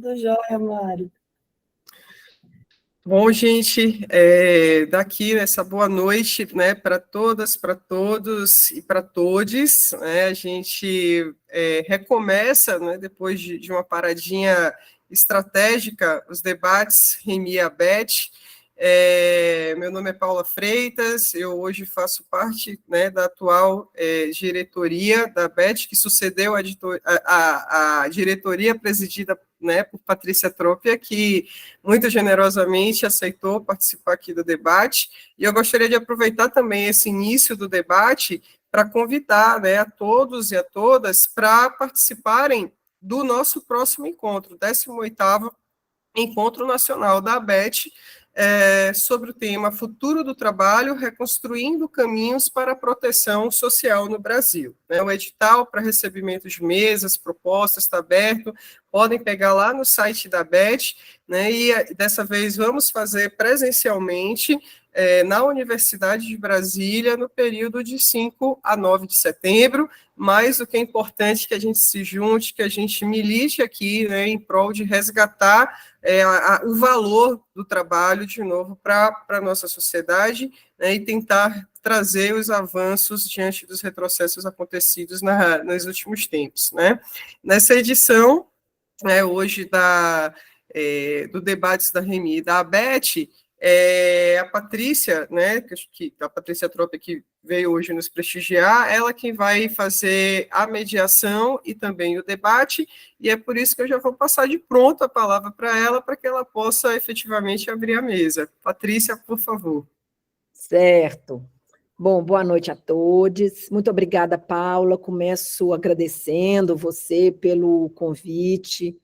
Tudo jóia, Mário. Bom, gente, daqui essa boa noite, né, para todas, para todos e para todes, né, a gente recomeça, né, depois de uma paradinha estratégica, os debates Remy e Abete. Meu nome é Paula Freitas, eu hoje faço parte, né, da atual diretoria da Abete, que sucedeu a diretoria presidida, né, por Patrícia Trópia, que muito generosamente aceitou participar aqui do debate, e eu gostaria de aproveitar também esse início do debate para convidar, né, a todos e a todas para participarem do nosso próximo encontro, 18º Encontro Nacional da ABET, sobre o tema Futuro do Trabalho, reconstruindo caminhos para a proteção social no Brasil. O edital para recebimento de mesas, propostas, está aberto, podem pegar lá no site da ABET, né, e dessa vez vamos fazer presencialmente na Universidade de Brasília, no período de 5 a 9 de setembro, mas o que é importante é que a gente se junte, que a gente milite aqui, né, em prol de resgatar o valor do trabalho, de novo, para a nossa sociedade, né, e tentar trazer os avanços diante dos retrocessos acontecidos nos últimos tempos. Né. Nessa edição, hoje, do Debates da Remy e da Abete, a Patrícia, né, a Patrícia Trópia, que veio hoje nos prestigiar, ela quem vai fazer a mediação e também o debate, e é por isso que eu já vou passar de pronto a palavra para ela, para que ela possa efetivamente abrir a mesa. Patrícia, por favor. Certo. Bom, boa noite a todos. Muito obrigada, Paula. Começo agradecendo você pelo convite.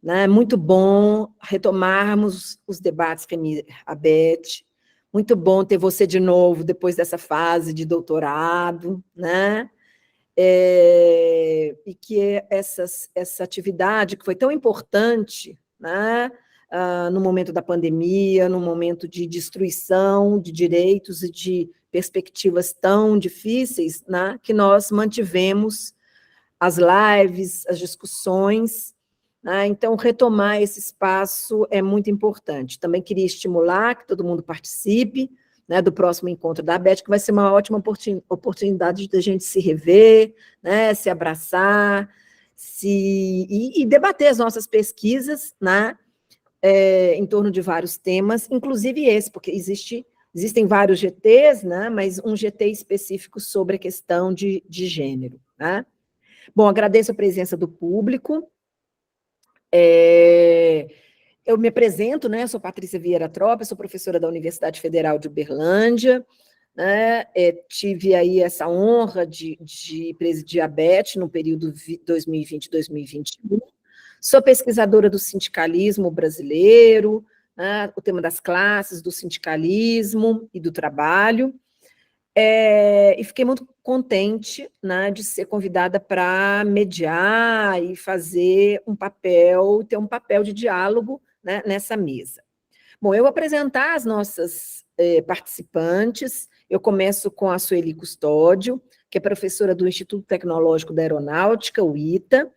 Né? Muito bom retomarmos os debates Remy Abete. Muito bom ter você de novo depois dessa fase de doutorado, né? E que essa atividade que foi tão importante, né? No momento da pandemia, no momento de destruição de direitos e de perspectivas tão difíceis, né? Que nós mantivemos as lives, as discussões. Então, retomar esse espaço é muito importante. Também queria estimular que todo mundo participe, né, do próximo encontro da ABET, que vai ser uma ótima oportunidade de a gente se rever, né, se abraçar, e debater as nossas pesquisas, né, em torno de vários temas, inclusive esse, porque existem vários GTs, né, mas um GT específico sobre a questão de gênero. Né? Bom, agradeço a presença do público. Eu me apresento, né? Sou Patrícia Vieira Trópia, sou professora da Universidade Federal de Uberlândia, né? Tive aí essa honra de presidir a ABET no período 2020-2021. Sou pesquisadora do sindicalismo brasileiro, né? O tema das classes, do sindicalismo e do trabalho. E fiquei muito contente, né, de ser convidada para mediar e fazer ter um papel de diálogo, né, nessa mesa. Bom, eu vou apresentar as nossas participantes. Eu começo com a Sueli Custódio, que é professora do Instituto Tecnológico da Aeronáutica, o ITA.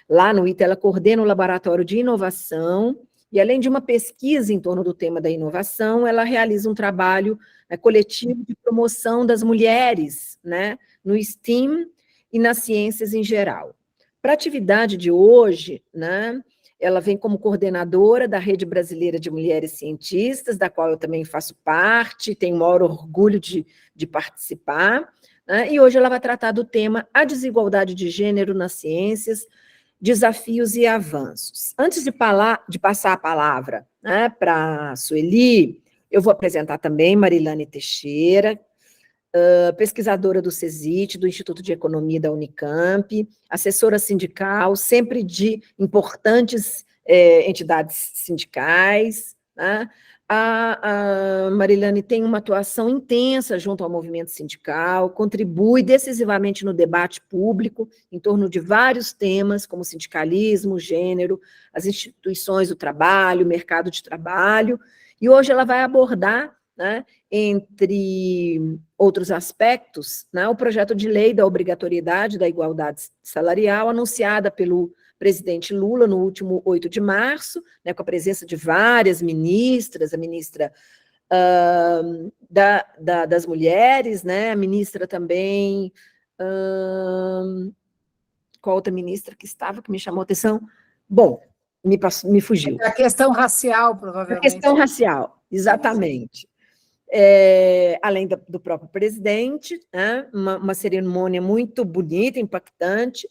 Lá no ITA, ela coordena o Laboratório de Inovação, e além de uma pesquisa em torno do tema da inovação, ela realiza um trabalho coletivo de promoção das mulheres, né, no STEAM e nas ciências em geral. Para a atividade de hoje, né, ela vem como coordenadora da Rede Brasileira de Mulheres Cientistas, da qual eu também faço parte, tenho o maior orgulho de participar, né, e hoje ela vai tratar do tema A Desigualdade de Gênero nas Ciências, Desafios e Avanços. Antes de passar a palavra, né, para a Sueli, eu vou apresentar também Marilane Teixeira, pesquisadora do CESIT, do Instituto de Economia da Unicamp, assessora sindical, sempre de importantes entidades sindicais. Né? A Marilane tem uma atuação intensa junto ao movimento sindical, contribui decisivamente no debate público em torno de vários temas, como sindicalismo, gênero, as instituições do trabalho, mercado de trabalho, e hoje ela vai abordar, né, entre outros aspectos, né, o projeto de lei da obrigatoriedade da igualdade salarial, anunciada pelo presidente Lula no último 8 de março, né, com a presença de várias ministras, a ministra das mulheres, né, a ministra também, qual outra ministra que estava, que me chamou a atenção? Bom, me fugiu. A questão racial, A provavelmente. questão racial, exatamente. Além do próprio presidente, né, uma cerimônia muito bonita, impactante.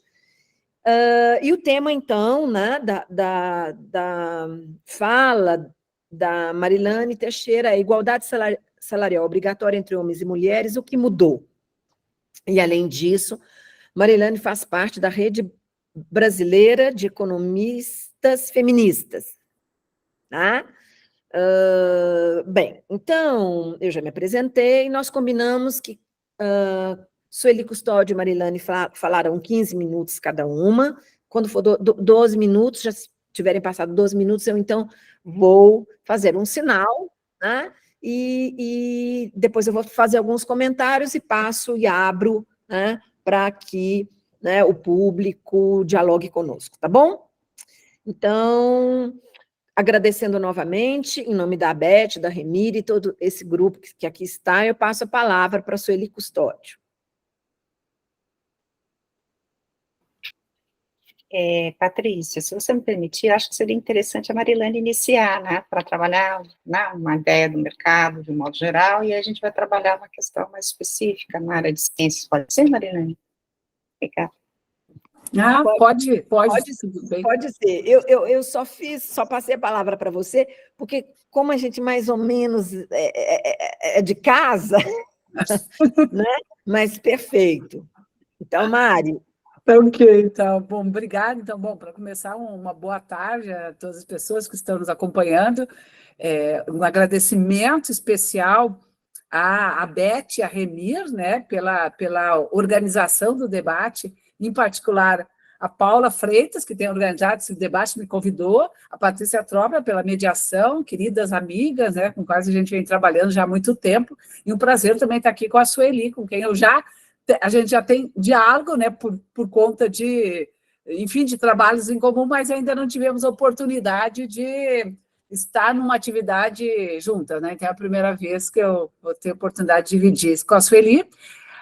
E o tema, então, né, da fala da Marilane Teixeira é igualdade salarial obrigatória entre homens e mulheres, o que mudou? E, além disso, Marilane faz parte da Rede Brasileira de Economistas Feministas. Tá? Bem, então, eu já me apresentei, nós combinamos que Sueli Custódio e Marilane falaram 15 minutos cada uma, quando for 12 minutos, já tiverem passado 12 minutos, eu, então, vou fazer um sinal, né? E depois eu vou fazer alguns comentários e passo e abro, né, para que, né, o público dialogue conosco, tá bom? Então, agradecendo novamente, em nome da Beth, da Remire e todo esse grupo que aqui está, eu passo a palavra para a Sueli Custódio. Patrícia, se você me permitir, acho que seria interessante a Marilane iniciar, né, para trabalhar, né, uma ideia do mercado, de um modo geral, e a gente vai trabalhar uma questão mais específica na área de ciências. Pode ser, Marilane? Obrigada. Pode Pode ser. Eu só passei a palavra para você, porque como a gente mais ou menos é de casa, né? Mas perfeito. Então, Mari. Ok, então, bom, obrigada. Então, bom, para começar, uma boa tarde a todas as pessoas que estão nos acompanhando. Um agradecimento especial à Beth e à Remir, né, pela organização do debate, em particular a Paula Freitas, que tem organizado esse debate, me convidou, a Patrícia Tropa pela mediação, queridas amigas, né, com quais a gente vem trabalhando já há muito tempo, e um prazer também estar aqui com a Sueli, com quem a gente já tem diálogo, né, por conta de, enfim, de trabalhos em comum, mas ainda não tivemos a oportunidade de estar numa atividade junta, né? Então é a primeira vez que eu vou ter a oportunidade de dividir isso com a Sueli.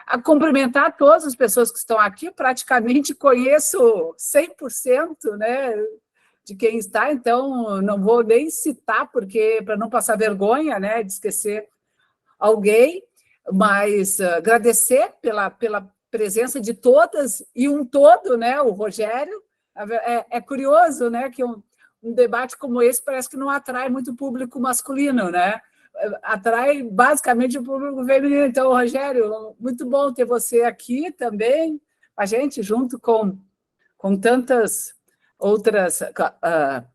A cumprimentar todas as pessoas que estão aqui, praticamente conheço 100%, né, de quem está, então não vou nem citar, porque para não passar vergonha, né, de esquecer alguém, mas agradecer pela presença de todas e um todo, né, o Rogério. É curioso, né, que um debate como esse parece que não atrai muito público masculino, né? Atrai basicamente o público feminino. Então, Rogério, muito bom ter você aqui também, a gente, junto com tantas outras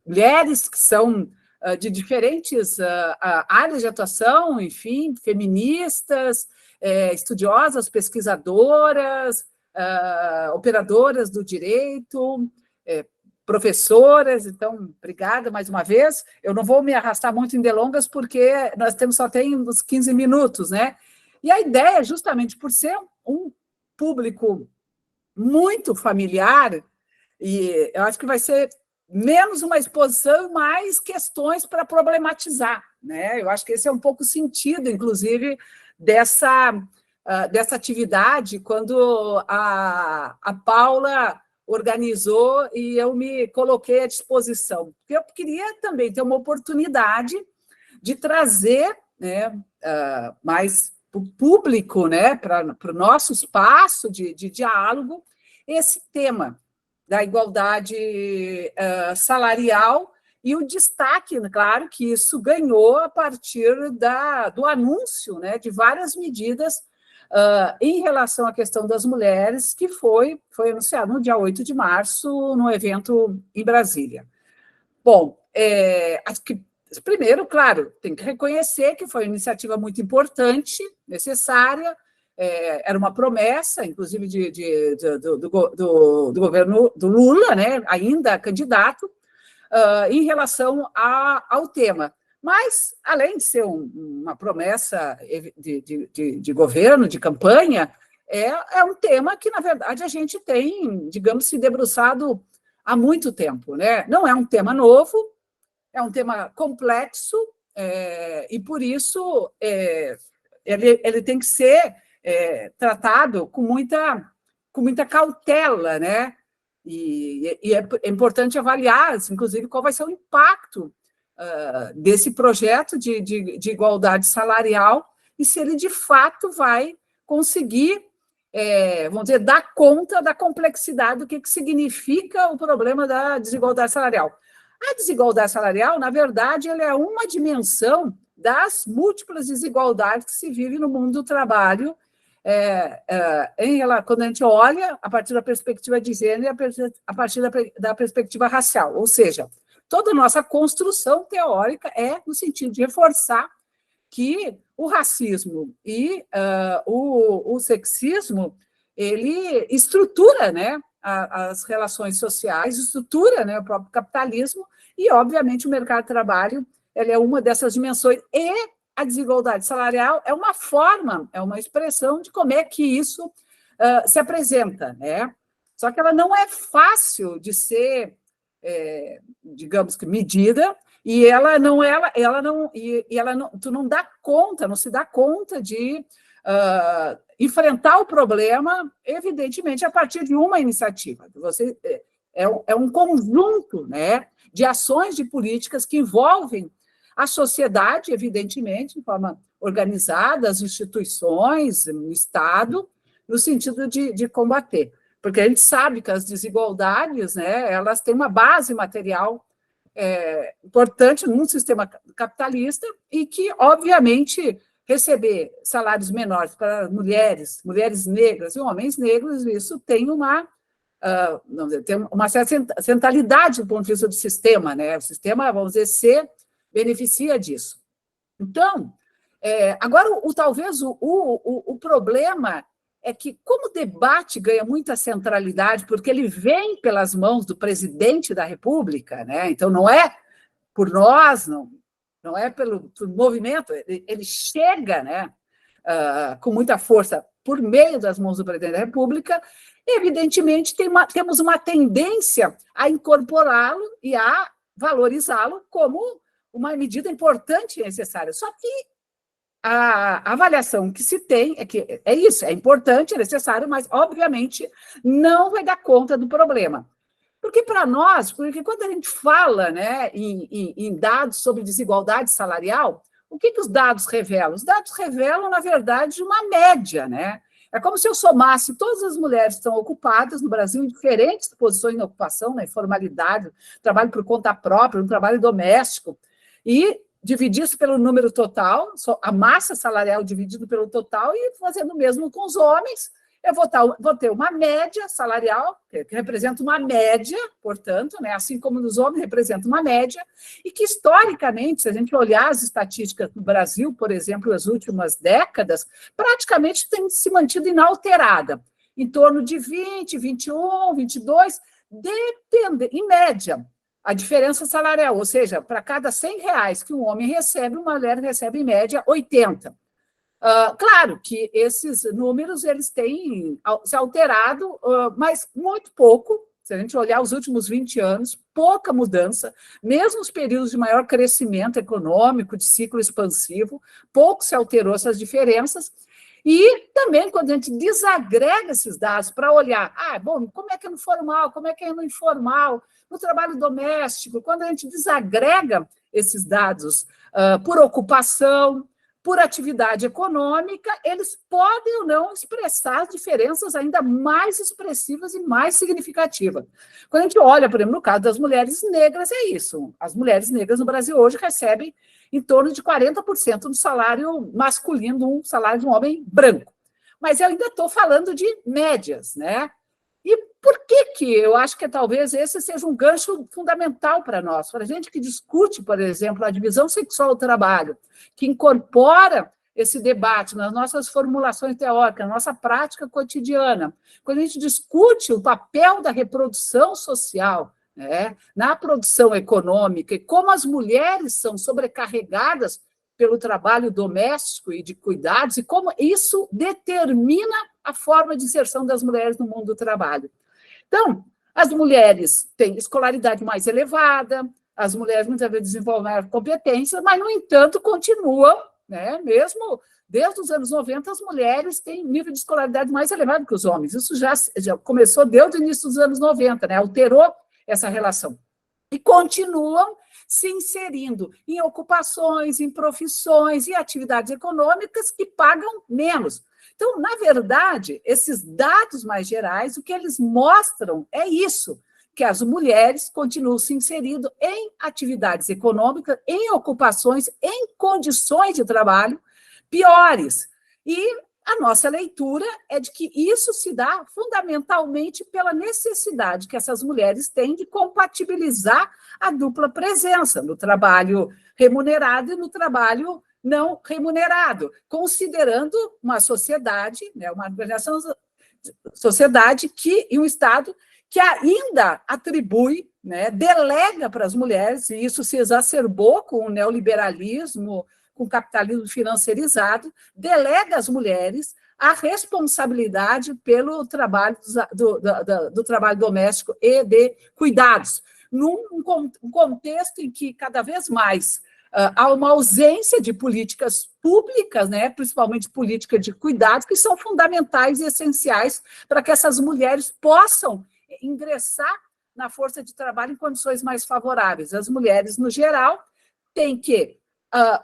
mulheres que são de diferentes áreas de atuação, enfim, feministas, estudiosas, pesquisadoras, operadoras do direito, professoras. Então, obrigada mais uma vez. Eu não vou me arrastar muito em delongas, porque nós só temos 15 minutos, né? E a ideia, justamente por ser um público muito familiar, e eu acho que vai ser menos uma exposição e mais questões para problematizar, né? Eu acho que esse é um pouco o sentido, inclusive, dessa atividade, quando a Paula organizou e eu me coloquei à disposição. Porque eu queria também ter uma oportunidade de trazer, né, mais para o público, né, para o nosso espaço de diálogo, esse tema da igualdade salarial e o destaque, claro, que isso ganhou a partir do anúncio, né, de várias medidas em relação à questão das mulheres, que foi anunciado no dia 8 de março, no evento em Brasília. Bom, acho que, primeiro, claro, tem que reconhecer que foi uma iniciativa muito importante, necessária, era uma promessa, inclusive, do governo do Lula, né, ainda candidato, em relação ao tema. Mas, além de ser uma promessa de governo, de campanha, é um tema que, na verdade, a gente tem, digamos, se debruçado há muito tempo, né? Não é um tema novo, é um tema complexo, e, por isso, ele tem que ser tratado com muita cautela, né? E é importante avaliar, inclusive, qual vai ser o impacto desse projeto de igualdade salarial e se ele, de fato, vai conseguir, vamos dizer, dar conta da complexidade do que significa o problema da desigualdade salarial. A desigualdade salarial, na verdade, ela é uma dimensão das múltiplas desigualdades que se vive no mundo do trabalho, quando a gente olha a partir da perspectiva de gênero e a partir da perspectiva racial, ou seja, toda a nossa construção teórica é no sentido de reforçar que o racismo e o sexismo, ele estrutura, né, as relações sociais, estrutura, né, o próprio capitalismo, e, obviamente, o mercado de trabalho ele é uma dessas dimensões, e a desigualdade salarial é uma forma, é uma expressão de como é que isso se apresenta, né? Só que ela não é fácil de ser, digamos que, medida, e tu não dá conta, não se dá conta de enfrentar o problema, evidentemente, a partir de uma iniciativa. Você, é um conjunto, né, de ações, de políticas que envolvem a sociedade, evidentemente, de forma organizada, as instituições, o Estado, no sentido de combater. Porque a gente sabe que as desigualdades, né, elas têm uma base material importante num sistema capitalista e que, obviamente, receber salários menores para mulheres negras e homens negros, isso tem tem uma certa centralidade do ponto de vista do sistema, né? O sistema, vamos dizer, se beneficia disso. Então, agora, talvez o problema é que, como o debate ganha muita centralidade, porque ele vem pelas mãos do presidente da República, né? Então, não é por nós, não é pelo movimento, ele chega, né, com muita força por meio das mãos do presidente da República, evidentemente temos uma tendência a incorporá-lo e a valorizá-lo como uma medida importante e necessária. Só que a avaliação que se tem é que é isso, é importante, é necessário, mas, obviamente, não vai dar conta do problema. Porque para nós, porque quando a gente fala, né, em dados sobre desigualdade salarial, o que os dados revelam? Os dados revelam, na verdade, uma média, né? É como se eu somasse todas as mulheres que estão ocupadas no Brasil em diferentes posições de ocupação, na informalidade, trabalho por conta própria, no trabalho doméstico, e dividisse pelo número total, a massa salarial dividido pelo total, e fazendo o mesmo com os homens, eu vou ter uma média salarial, que representa uma média, portanto, né, assim como nos homens representa uma média, e que, historicamente, se a gente olhar as estatísticas do Brasil, por exemplo, nas últimas décadas, praticamente tem se mantido inalterada, em torno de 20, 21, 22, em média, a diferença salarial, ou seja, para cada R$100 que um homem recebe, uma mulher recebe, em média, 80. Claro que esses números eles têm se alterado, mas muito pouco. Se a gente olhar os últimos 20 anos, pouca mudança, mesmo os períodos de maior crescimento econômico, de ciclo expansivo, pouco se alterou essas diferenças. E também, quando a gente desagrega esses dados para olhar, bom, como é que é no formal, como é que é no informal, no trabalho doméstico, quando a gente desagrega esses dados por ocupação, por atividade econômica, eles podem ou não expressar diferenças ainda mais expressivas e mais significativas. Quando a gente olha, por exemplo, no caso das mulheres negras, é isso. As mulheres negras no Brasil hoje recebem em torno de 40% do salário masculino, um salário de um homem branco. Mas eu ainda estou falando de médias, né? E por que eu acho que talvez esse seja um gancho fundamental para nós? Para a gente que discute, por exemplo, a divisão sexual do trabalho, que incorpora esse debate nas nossas formulações teóricas, na nossa prática cotidiana, quando a gente discute o papel da reprodução social, né, na produção econômica, e como as mulheres são sobrecarregadas pelo trabalho doméstico e de cuidados, e como isso determina a forma de inserção das mulheres no mundo do trabalho. Então, As mulheres têm escolaridade mais elevada, as mulheres muitas vezes desenvolvem competências, mas, no entanto, continuam, né, mesmo desde os anos 90, as mulheres têm nível de escolaridade mais elevado que os homens. Isso já começou desde o início dos anos 90, né, alterou essa relação. E continuam se inserindo em ocupações, em profissões e atividades econômicas que pagam menos. Então, na verdade, esses dados mais gerais, o que eles mostram é isso, que as mulheres continuam se inserindo em atividades econômicas, em ocupações, em condições de trabalho piores. E a nossa leitura é de que isso se dá fundamentalmente pela necessidade que essas mulheres têm de compatibilizar a dupla presença no trabalho remunerado e no trabalho não remunerado, considerando uma sociedade, né, uma organização, sociedade que, e um Estado que ainda atribui, né, delega para as mulheres, e isso se exacerbou com o neoliberalismo, com o capitalismo financiarizado, delega às mulheres a responsabilidade pelo trabalho do trabalho doméstico e de cuidados, num contexto em que cada vez mais há uma ausência de políticas públicas, né, principalmente políticas de cuidados, que são fundamentais e essenciais para que essas mulheres possam ingressar na força de trabalho em condições mais favoráveis. As mulheres, no geral, têm que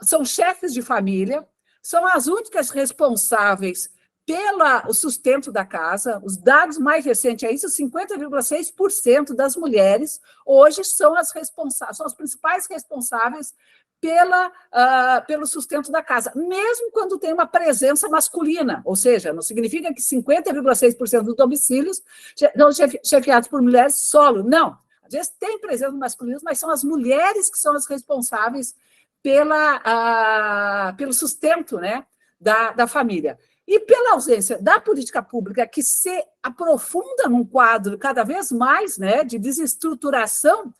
são chefes de família, são as únicas responsáveis pelo sustento da casa. Os dados mais recentes é isso, 50,6% das mulheres hoje são as principais responsáveis pelo sustento da casa, mesmo quando tem uma presença masculina, ou seja, não significa que 50,6% dos domicílios são chefiados por mulheres solo, não. Às vezes tem presença masculina, mas são as mulheres que são as responsáveis pelo sustento, né, da família. E pela ausência da política pública, que se aprofunda num quadro cada vez mais, né, de desestruturação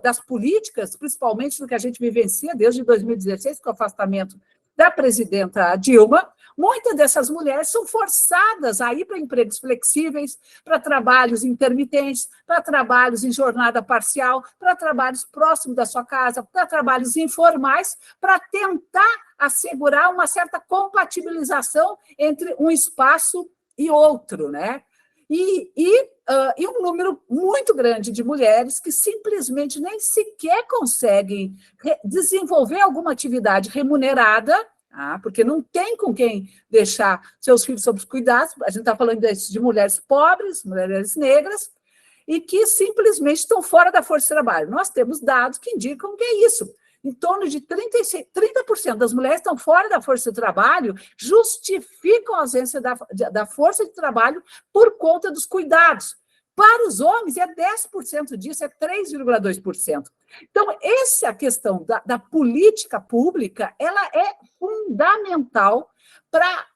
das políticas, principalmente do que a gente vivencia desde 2016, com o afastamento da presidenta Dilma, muitas dessas mulheres são forçadas a ir para empregos flexíveis, para trabalhos intermitentes, para trabalhos em jornada parcial, para trabalhos próximos da sua casa, para trabalhos informais, para tentar assegurar uma certa compatibilização entre um espaço e outro, né? E um número muito grande de mulheres que simplesmente nem sequer conseguem desenvolver alguma atividade remunerada, porque não tem com quem deixar seus filhos sob os cuidados. A gente está falando de mulheres pobres, mulheres negras, e que simplesmente estão fora da força de trabalho. Nós temos dados que indicam que é isso. Em torno de 30% das mulheres estão fora da força de trabalho, justificam a ausência da força de trabalho por conta dos cuidados. Para os homens, é 10% disso, é 3,2%. Então, essa questão da política pública, ela é fundamental para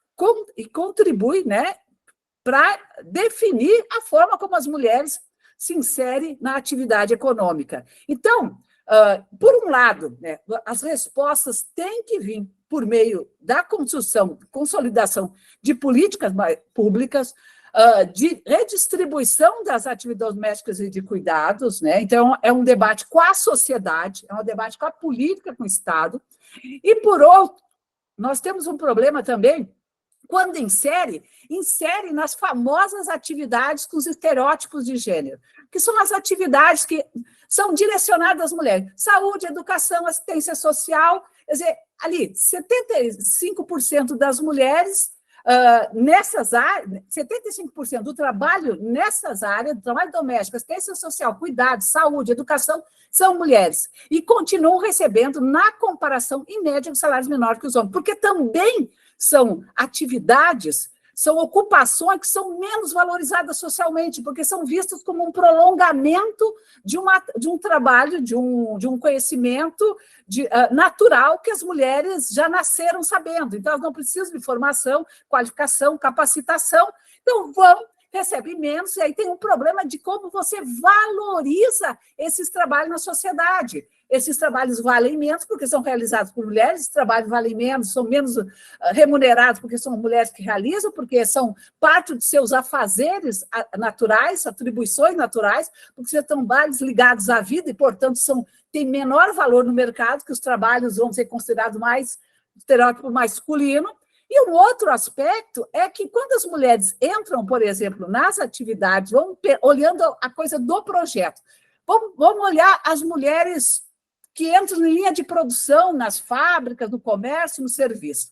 contribuir, né, para definir a forma como as mulheres se inserem na atividade econômica. Então, por um lado, né, as respostas têm que vir por meio da consolidação de políticas públicas, de redistribuição das atividades domésticas e de cuidados, né? Então, é um debate com a sociedade, é um debate com a política, com o Estado. E, por outro, nós temos um problema também quando insere nas famosas atividades com os estereótipos de gênero, que são as atividades que são direcionadas às mulheres. Saúde, educação, assistência social. Quer dizer, ali, 75% das mulheres nessas áreas, 75% do trabalho nessas áreas, do trabalho doméstico, assistência social, cuidados, saúde, educação, são mulheres. E continuam recebendo, na comparação, em média, salários menores que os homens, porque também são atividades, são ocupações que são menos valorizadas socialmente, porque são vistas como um prolongamento de um trabalho, de um conhecimento natural que as mulheres já nasceram sabendo. Então, elas não precisam de formação, qualificação, capacitação. Então, vão recebe menos, e aí tem um problema de como você valoriza esses trabalhos na sociedade. Esses trabalhos valem menos porque são realizados por mulheres, esses trabalhos valem menos, são menos remunerados porque são mulheres que realizam, porque são parte de seus afazeres naturais, atribuições naturais, porque são trabalhos ligados à vida e, portanto, têm menor valor no mercado, que os trabalhos vão ser considerados mais estereótipo masculino. E um outro aspecto é que quando as mulheres entram, por exemplo, nas atividades, olhando a coisa do projeto, vamos olhar as mulheres que entram em linha de produção nas fábricas, no comércio, no serviço.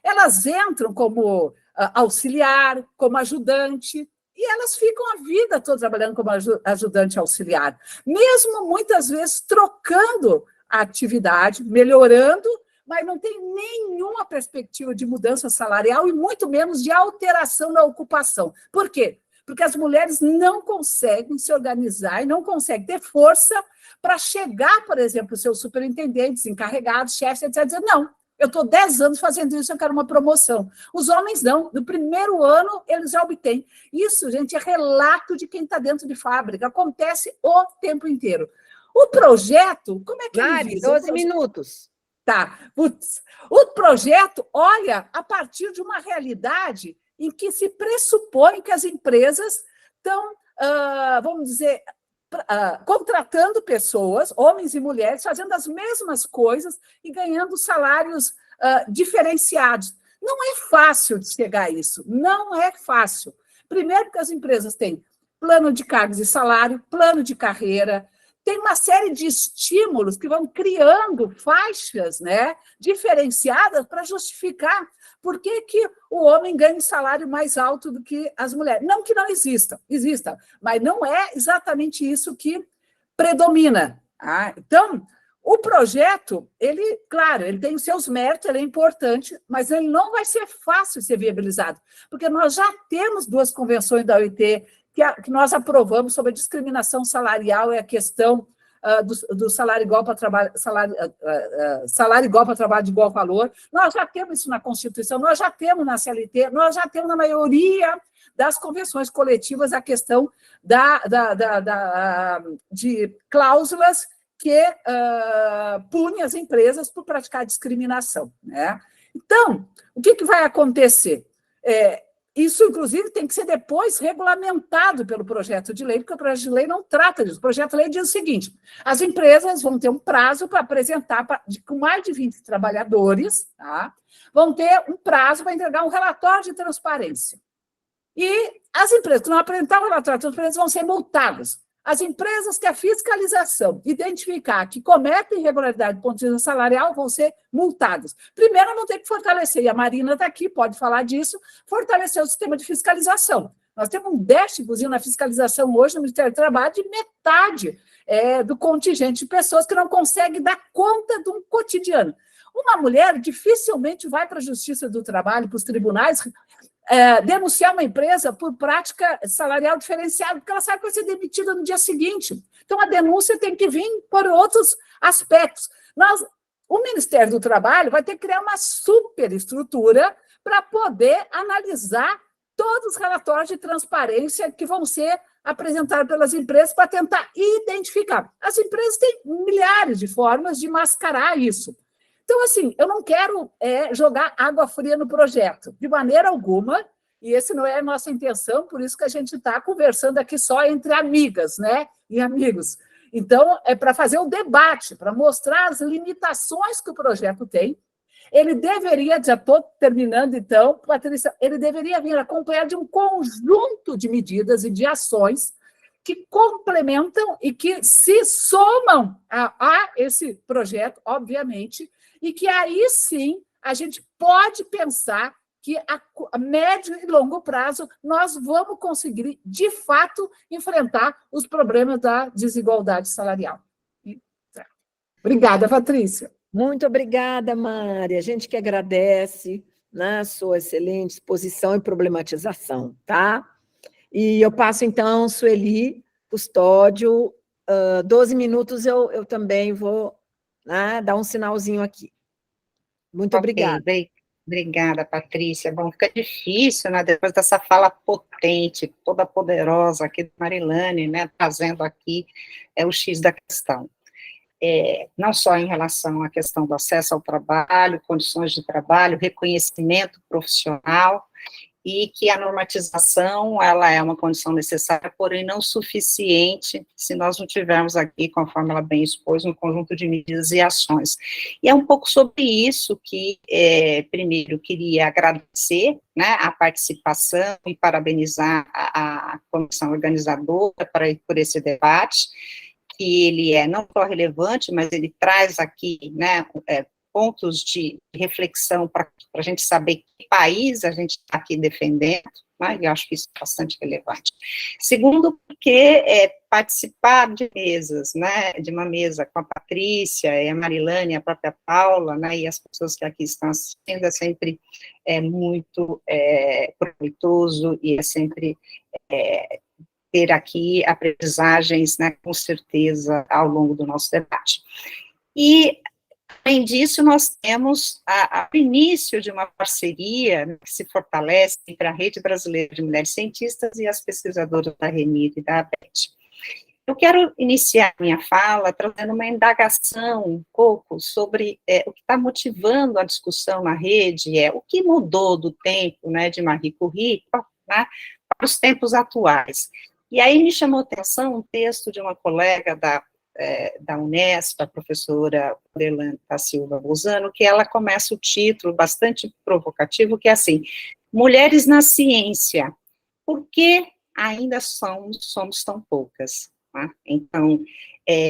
Elas entram como auxiliar, como ajudante, e elas ficam a vida toda trabalhando como ajudante auxiliar, mesmo muitas vezes trocando a atividade, melhorando, mas não tem nenhuma perspectiva de mudança salarial e muito menos de alteração na ocupação. Por quê? Porque as mulheres não conseguem se organizar e não conseguem ter força para chegar, por exemplo, os seus superintendentes, encarregados, chefes, etc., dizer, não, eu estou 10 anos fazendo isso, eu quero uma promoção. Os homens não, no primeiro ano eles já obtêm. Isso, gente, é relato de quem está dentro de fábrica, acontece o tempo inteiro. O projeto, como é que ele visa? 12 minutos. Tá. O projeto olha a partir de uma realidade em que se pressupõe que as empresas estão, vamos dizer, contratando pessoas, homens e mulheres, fazendo as mesmas coisas e ganhando salários diferenciados. Não é fácil de chegar a isso, não é fácil. Primeiro porque as empresas têm plano de cargos e salário, plano de carreira, tem uma série de estímulos que vão criando faixas, né, diferenciadas para justificar por que o homem ganha um salário mais alto do que as mulheres. Não que não exista, mas não é exatamente isso que predomina. Então, o projeto, claro, ele tem os seus méritos, ele é importante, mas ele não vai ser fácil de ser viabilizado, porque nós já temos 2 convenções da OIT que nós aprovamos sobre a discriminação salarial e a questão do salário igual para trabalho, salário igual para trabalho de igual valor. Nós já temos isso na Constituição, nós já temos na CLT, nós já temos na maioria das convenções coletivas a questão de cláusulas que punem as empresas por praticar discriminação, né? Então, o que vai acontecer? Isso, inclusive, tem que ser depois regulamentado pelo projeto de lei, porque o projeto de lei não trata disso. O projeto de lei diz o seguinte: as empresas vão ter um prazo para apresentar, com mais de 20 trabalhadores, tá? Vão ter um prazo para entregar um relatório de transparência. E as empresas que não apresentar o relatório de transparência vão ser multadas. As empresas que a fiscalização identificar que cometem irregularidade do ponto de vista salarial vão ser multadas. Primeiro, vão ter que fortalecer, e a Marina está aqui, pode falar disso, fortalecer o sistema de fiscalização. Nós temos um déficit na fiscalização hoje no Ministério do Trabalho de metade do contingente de pessoas que não conseguem dar conta de um cotidiano. Uma mulher dificilmente vai para a Justiça do Trabalho, para os tribunais, denunciar uma empresa por prática salarial diferenciada, porque ela sabe que vai ser demitida no dia seguinte. Então, a denúncia tem que vir por outros aspectos. O Ministério do Trabalho vai ter que criar uma superestrutura para poder analisar todos os relatórios de transparência que vão ser apresentados pelas empresas para tentar identificar. As empresas têm milhares de formas de mascarar isso. Então, assim, eu não quero jogar água fria no projeto, de maneira alguma, e essa não é a nossa intenção, por isso que a gente está conversando aqui só entre amigas, né, e amigos. Então, é para fazer um debate, para mostrar as limitações que o projeto tem. Ele deveria, já estou terminando então, Patrícia, ele deveria vir acompanhado de um conjunto de medidas e de ações que complementam e que se somam a esse projeto, obviamente, e que aí sim a gente pode pensar que a médio e longo prazo nós vamos conseguir, de fato, enfrentar os problemas da desigualdade salarial. Obrigada, Patrícia. Muito obrigada, Mari. A gente que agradece, né, a sua excelente exposição e problematização, tá? E eu passo, então, Sueli Custódio, 12 minutos eu também vou, né, dar um sinalzinho aqui. Muito obrigada. Obrigada, Patrícia. Bom, fica difícil, né, depois dessa fala potente, toda poderosa aqui do Marilane, né, trazendo aqui o X da questão. Não só em relação à questão do acesso ao trabalho, condições de trabalho, reconhecimento profissional, e que a normatização, ela é uma condição necessária, porém não suficiente, se nós não tivermos aqui, conforme ela bem expôs, um conjunto de medidas e ações. E é um pouco sobre isso que, primeiro, queria agradecer, né, a participação e parabenizar a comissão organizadora por esse debate, que ele é não só relevante, mas ele traz aqui, né, pontos de reflexão para a gente saber que país a gente está aqui defendendo, né, e eu acho que isso é bastante relevante. Segundo, porque participar de mesas, né, de uma mesa com a Patrícia, e a Marilane, a própria Paula, né, e as pessoas que aqui estão assistindo, é sempre muito proveitoso e é sempre ter aqui aprendizagens, né, com certeza, ao longo do nosso debate. E, além disso, nós temos o início de uma parceria que se fortalece entre a Rede Brasileira de Mulheres Cientistas e as pesquisadoras da RENIR e da ABET. Eu quero iniciar minha fala trazendo uma indagação um pouco sobre o que está motivando a discussão na rede, o que mudou do tempo, né, de Marie Curie, né, para os tempos atuais. E aí me chamou a atenção um texto de uma colega da Unesp, a professora Adelante da Silva Bolzano, que ela começa o título bastante provocativo, que é assim: Mulheres na Ciência, por que ainda somos tão poucas? Tá? Então,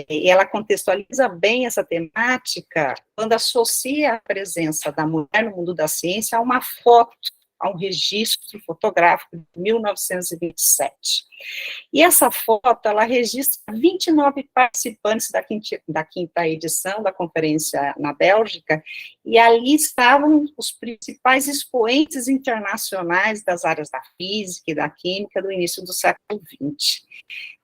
ela contextualiza bem essa temática quando associa a presença da mulher no mundo da ciência a uma foto, a um registro fotográfico de 1927. E essa foto, ela registra 29 participantes da quinta edição da conferência na Bélgica, e ali estavam os principais expoentes internacionais das áreas da física e da química do início do século XX.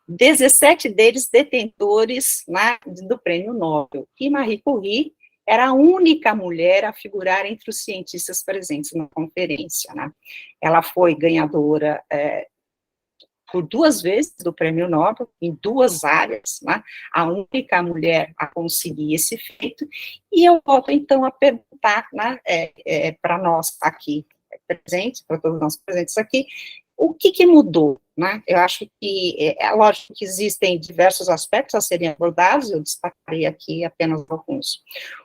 17 deles detentores, né, do prêmio Nobel, e Marie Curie era a única mulher a figurar entre os cientistas presentes na conferência, né? Ela foi ganhadora por 2 vezes do prêmio Nobel, em 2 áreas, né? A única mulher a conseguir esse feito, e eu volto, então, a perguntar, né, para nós aqui presentes, para todos nós presentes aqui, o que mudou, né? Eu acho que, lógico que existem diversos aspectos a serem abordados, eu destacarei aqui apenas alguns.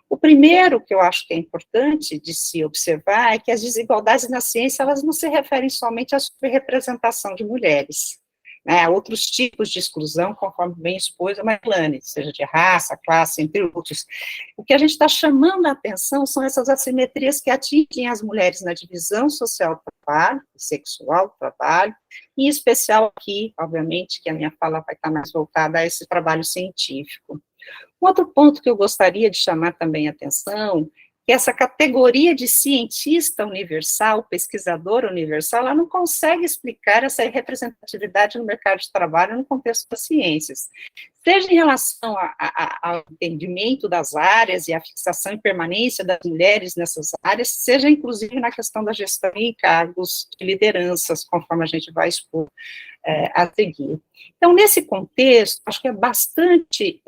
O primeiro que eu acho que é importante de se observar é que as desigualdades na ciência, elas não se referem somente à subrepresentação de mulheres, né, outros tipos de exclusão, conforme bem expôs a Marilane, seja de raça, classe, entre outros. O que a gente está chamando a atenção são essas assimetrias que atingem as mulheres na divisão social do trabalho, sexual do trabalho, em especial aqui, obviamente, que a minha fala vai estar mais voltada a esse trabalho científico. Um outro ponto que eu gostaria de chamar também a atenção, que essa categoria de cientista universal, pesquisador universal, ela não consegue explicar essa representatividade no mercado de trabalho no contexto das ciências, seja em relação ao entendimento das áreas e a fixação e permanência das mulheres nessas áreas, seja inclusive na questão da gestão em cargos de lideranças, conforme a gente vai expor a seguir. Então, nesse contexto, acho que é bastante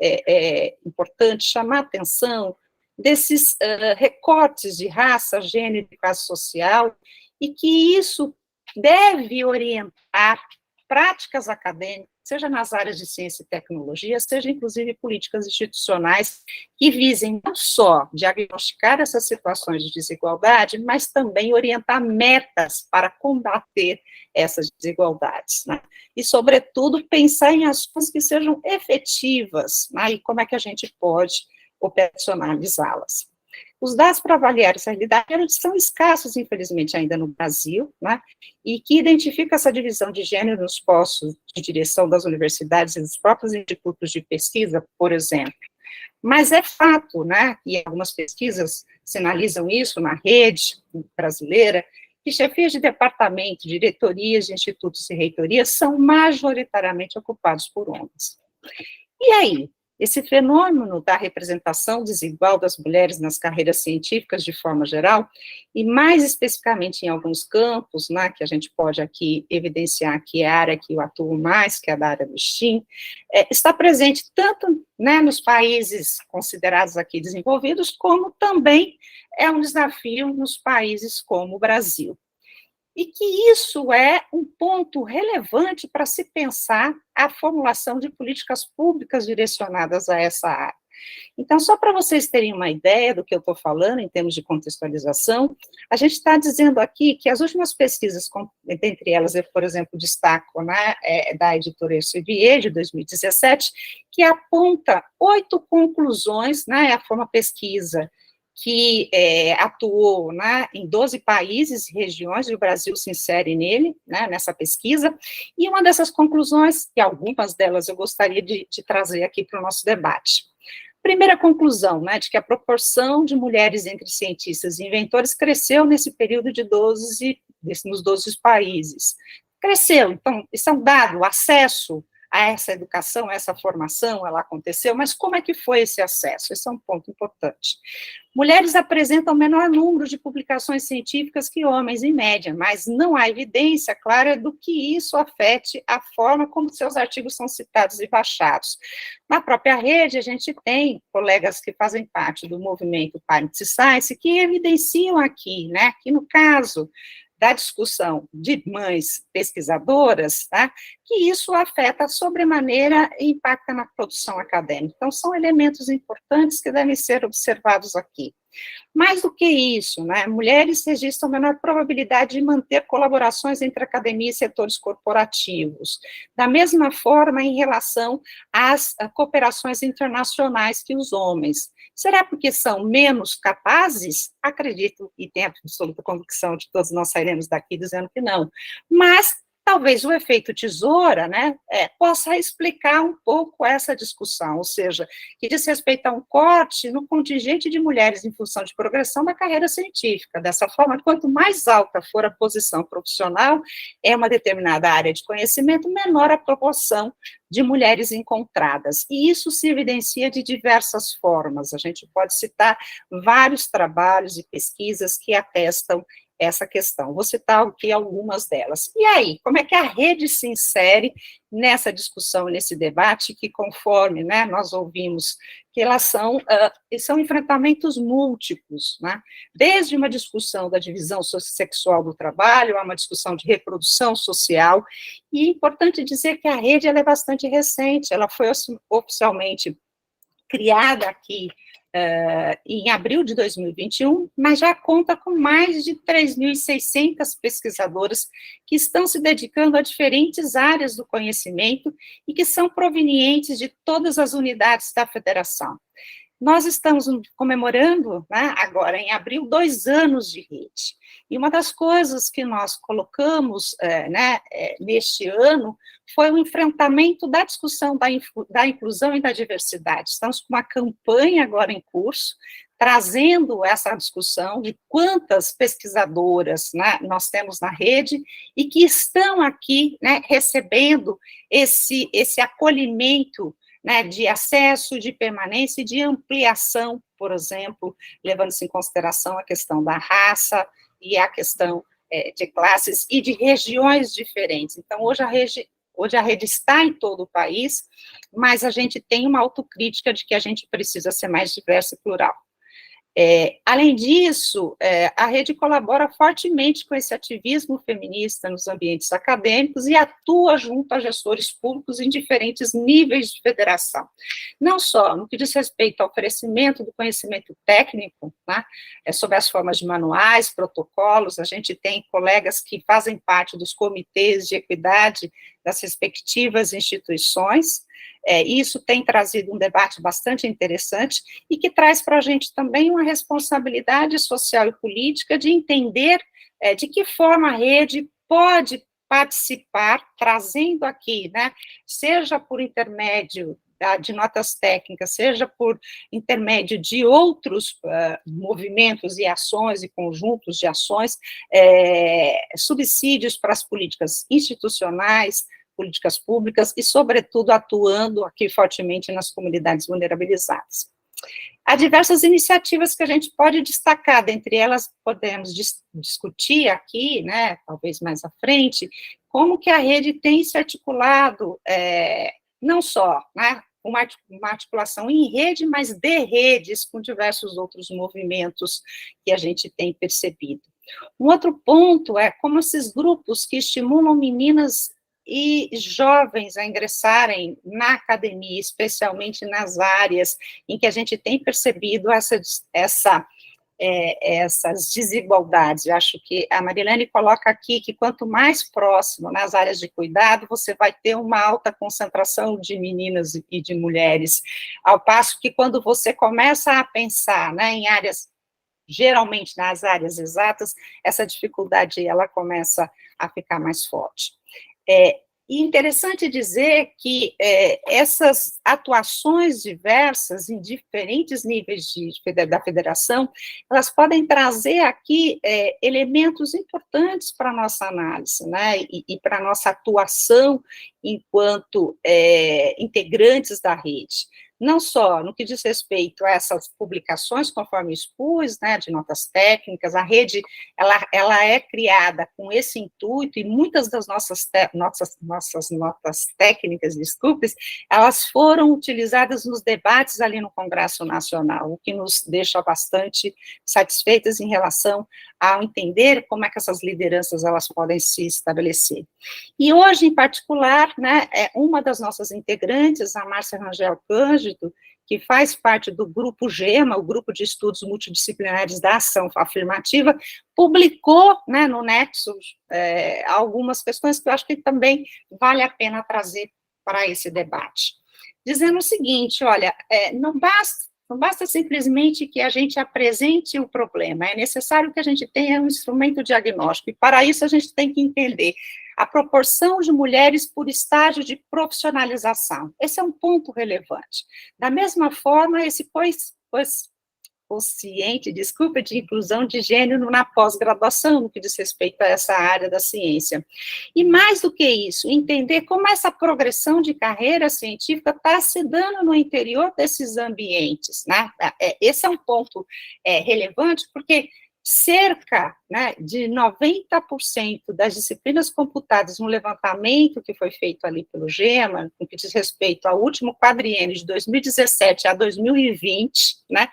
importante chamar a atenção desses recortes de raça, gênero e classe social, e que isso deve orientar práticas acadêmicas, seja nas áreas de ciência e tecnologia, seja inclusive políticas institucionais que visem não só diagnosticar essas situações de desigualdade, mas também orientar metas para combater essas desigualdades, né? E, sobretudo, pensar em ações que sejam efetivas, né? E como é que a gente pode operacionalizá-las. Os dados para avaliar essa realidade eles são escassos, infelizmente, ainda no Brasil, né, e que identificam essa divisão de gênero nos postos de direção das universidades e dos próprios institutos de pesquisa, por exemplo. Mas é fato, né, e algumas pesquisas sinalizam isso na rede brasileira, que chefias de departamento, diretorias de institutos e reitorias são majoritariamente ocupados por homens. E aí? Esse fenômeno da representação desigual das mulheres nas carreiras científicas de forma geral, e mais especificamente em alguns campos, né, que a gente pode aqui evidenciar que é a área que eu atuo mais, que é a da área do STEAM, está presente tanto, né, nos países considerados aqui desenvolvidos, como também é um desafio nos países como o Brasil. E que isso é um ponto relevante para se pensar a formulação de políticas públicas direcionadas a essa área. Então, só para vocês terem uma ideia do que eu estou falando, em termos de contextualização, a gente está dizendo aqui que as últimas pesquisas, dentre elas, eu, por exemplo, destaco, né, da editora Elsevier, de 2017, que aponta 8 conclusões, né, foi uma pesquisa que atuou, né, em 12 países e regiões, e o Brasil se insere nele, né, nessa pesquisa, e uma dessas conclusões, que algumas delas eu gostaria de trazer aqui para o nosso debate. Primeira conclusão, né, de que a proporção de mulheres entre cientistas e inventores cresceu nesse período de nos 12 países. Cresceu, então, isso é um dado, o acesso a essa educação, a essa formação, ela aconteceu, mas como é que foi esse acesso? Esse é um ponto importante. Mulheres apresentam menor número de publicações científicas que homens, em média, mas não há evidência clara do que isso afete a forma como seus artigos são citados e baixados. Na própria rede, a gente tem colegas que fazem parte do movimento Parent Science que evidenciam aqui, né, que no caso da discussão de mães pesquisadoras, tá, que isso afeta sobremaneira e impacta na produção acadêmica. Então, são elementos importantes que devem ser observados aqui. Mais do que isso, né, mulheres registram menor probabilidade de manter colaborações entre academia e setores corporativos. Da mesma forma, em relação às cooperações internacionais que os homens. Será porque são menos capazes? Acredito, e tenho absoluta convicção de que todos nós sairemos daqui dizendo que não. Mas talvez o efeito tesoura, né, possa explicar um pouco essa discussão, ou seja, que diz respeito a um corte no contingente de mulheres em função de progressão da carreira científica. Dessa forma, quanto mais alta for a posição profissional em uma determinada área de conhecimento, menor a proporção de mulheres encontradas. E isso se evidencia de diversas formas. A gente pode citar vários trabalhos e pesquisas que atestam essa questão. Vou citar aqui algumas delas. E aí, como é que a rede se insere nessa discussão, nesse debate, que conforme, né, nós ouvimos, que elas são enfrentamentos múltiplos, né? Desde uma discussão da divisão sexual do trabalho, a uma discussão de reprodução social, e é importante dizer que a rede ela é bastante recente, ela foi oficialmente criada aqui em abril de 2021, mas já conta com mais de 3.600 pesquisadoras que estão se dedicando a diferentes áreas do conhecimento e que são provenientes de todas as unidades da federação. Nós estamos comemorando, né, agora em abril, 2 anos de rede. E uma das coisas que nós colocamos neste ano foi o enfrentamento da discussão da inclusão e da diversidade. Estamos com uma campanha agora em curso, trazendo essa discussão de quantas pesquisadoras, né, nós temos na rede e que estão aqui, né, recebendo esse acolhimento, né, de acesso, de permanência e de ampliação, por exemplo, levando-se em consideração a questão da raça e a questão de classes e de regiões diferentes. Então, hoje a rede está em todo o país, mas a gente tem uma autocrítica de que a gente precisa ser mais diversa e plural. Além disso, a rede colabora fortemente com esse ativismo feminista nos ambientes acadêmicos e atua junto a gestores públicos em diferentes níveis de federação. Não só no que diz respeito ao oferecimento do conhecimento técnico, né, sobre as formas de manuais, protocolos, a gente tem colegas que fazem parte dos comitês de equidade das respectivas instituições. Isso tem trazido um debate bastante interessante e que traz para a gente também uma responsabilidade social e política de entender de que forma a rede pode participar, trazendo aqui, né, seja por intermédio de notas técnicas, seja por intermédio de outros movimentos e ações e conjuntos de ações, subsídios para as políticas institucionais, políticas públicas e, sobretudo, atuando aqui fortemente nas comunidades vulnerabilizadas. Há diversas iniciativas que a gente pode destacar, dentre elas podemos discutir aqui, né, talvez mais à frente, como que a rede tem se articulado, não só, né, uma articulação em rede, mas de redes com diversos outros movimentos que a gente tem percebido. Um outro ponto é como esses grupos que estimulam meninas e jovens a ingressarem na academia, especialmente nas áreas em que a gente tem percebido essas desigualdades. Eu acho que a Marilene coloca aqui que quanto mais próximo nas áreas de cuidado, você vai ter uma alta concentração de meninas e de mulheres, ao passo que quando você começa a pensar, né, em áreas, geralmente nas áreas exatas, essa dificuldade ela começa a ficar mais forte. E interessante dizer que essas atuações diversas em diferentes níveis da federação, elas podem trazer aqui elementos importantes para a nossa análise, né, e para a nossa atuação enquanto integrantes da rede. Não só no que diz respeito a essas publicações, conforme expus, né, de notas técnicas, a rede, ela é criada com esse intuito, e muitas das nossas notas técnicas, desculpes, elas foram utilizadas nos debates ali no Congresso Nacional, o que nos deixa bastante satisfeitas em relação ao entender como é que essas lideranças, elas podem se estabelecer. E hoje, em particular, né, uma das nossas integrantes, a Márcia Rangel Cândido, que faz parte do grupo GEMA, o Grupo de Estudos Multidisciplinares da Ação Afirmativa, publicou, né, no Nexus algumas questões que eu acho que também vale a pena trazer para esse debate. Dizendo o seguinte, olha, não basta simplesmente que a gente apresente o problema, é necessário que a gente tenha um instrumento diagnóstico, e para isso a gente tem que entender a proporção de mulheres por estágio de profissionalização. Esse é um ponto relevante. Da mesma forma, esse quociente, de inclusão de gênero na pós-graduação, no que diz respeito a essa área da ciência. E mais do que isso, entender como essa progressão de carreira científica está se dando no interior desses ambientes, né? Esse é um ponto relevante, porque cerca, né, de 90% das disciplinas computadas no levantamento que foi feito ali pelo GEMA, no que diz respeito ao último quadriênio de 2017 a 2020, né,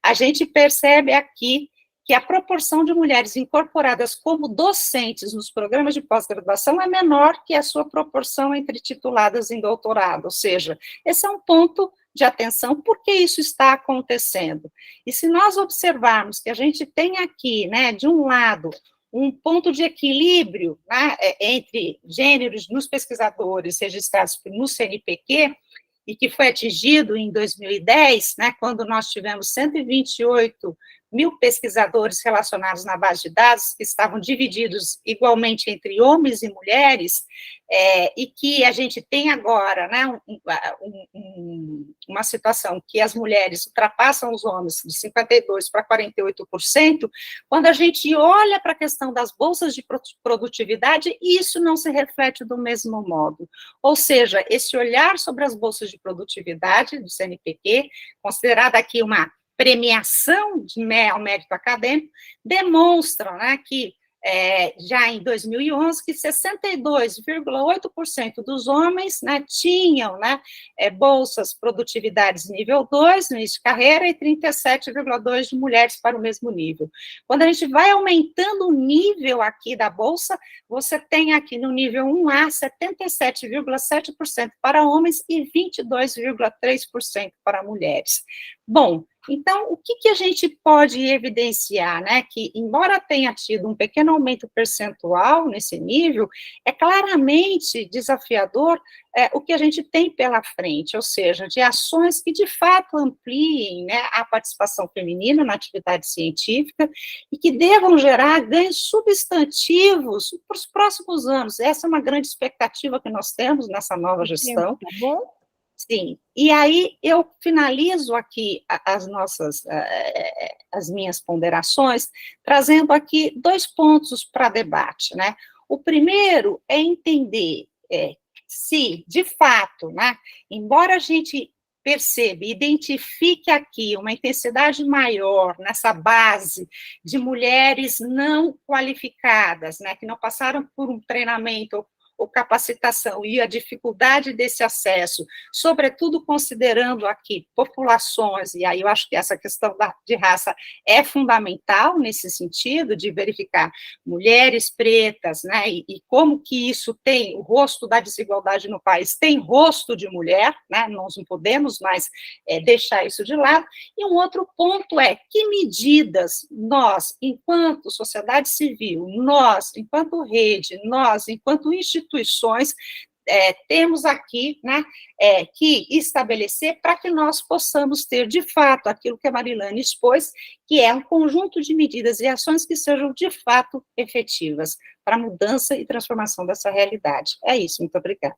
a gente percebe aqui que a proporção de mulheres incorporadas como docentes nos programas de pós-graduação é menor que a sua proporção entre tituladas em doutorado, ou seja, esse é um ponto de atenção, por que isso está acontecendo? E se nós observarmos que a gente tem aqui, né, de um lado, um ponto de equilíbrio, né, entre gêneros nos pesquisadores registrados no CNPq, e que foi atingido em 2010, né, quando nós tivemos 128 mil pesquisadores relacionados na base de dados, que estavam divididos igualmente entre homens e mulheres, e que a gente tem agora, né, uma situação que as mulheres ultrapassam os homens de 52% para 48%, quando a gente olha para a questão das bolsas de produtividade, isso não se reflete do mesmo modo. Ou seja, esse olhar sobre as bolsas de produtividade do CNPq, considerada aqui uma premiação ao mérito acadêmico, demonstram, né, que já em 2011, que 62,8% dos homens, né, tinham, né, bolsas produtividades nível 2, no início de carreira, e 37,2% de mulheres para o mesmo nível. Quando a gente vai aumentando o nível aqui da bolsa, você tem aqui no nível 1A, 77,7% para homens e 22,3% para mulheres. Bom, então, o que a gente pode evidenciar, né, que embora tenha tido um pequeno aumento percentual nesse nível, é claramente desafiador o que a gente tem pela frente, ou seja, de ações que de fato ampliem, né, a participação feminina na atividade científica e que devam gerar ganhos substantivos para os próximos anos. Essa é uma grande expectativa que nós temos nessa nova gestão. Tá bom? Sim, e aí eu finalizo aqui as minhas ponderações, trazendo aqui 2 pontos para debate, né? O primeiro é entender se, de fato, né, embora a gente perceba, identifique aqui uma intensidade maior nessa base de mulheres não qualificadas, né, que não passaram por um treinamento ou capacitação e a dificuldade desse acesso, sobretudo considerando aqui populações, e aí eu acho que essa questão de raça é fundamental nesse sentido, de verificar mulheres pretas, né, e como que isso tem, o rosto da desigualdade no país tem rosto de mulher, né, nós não podemos mais deixar isso de lado, e um outro ponto é, que medidas nós, enquanto sociedade civil, nós, enquanto rede, nós, enquanto instituições, temos aqui, né, que estabelecer para que nós possamos ter, de fato, aquilo que a Marilane expôs, que é um conjunto de medidas e ações que sejam, de fato, efetivas para a mudança e transformação dessa realidade. É isso, muito obrigada.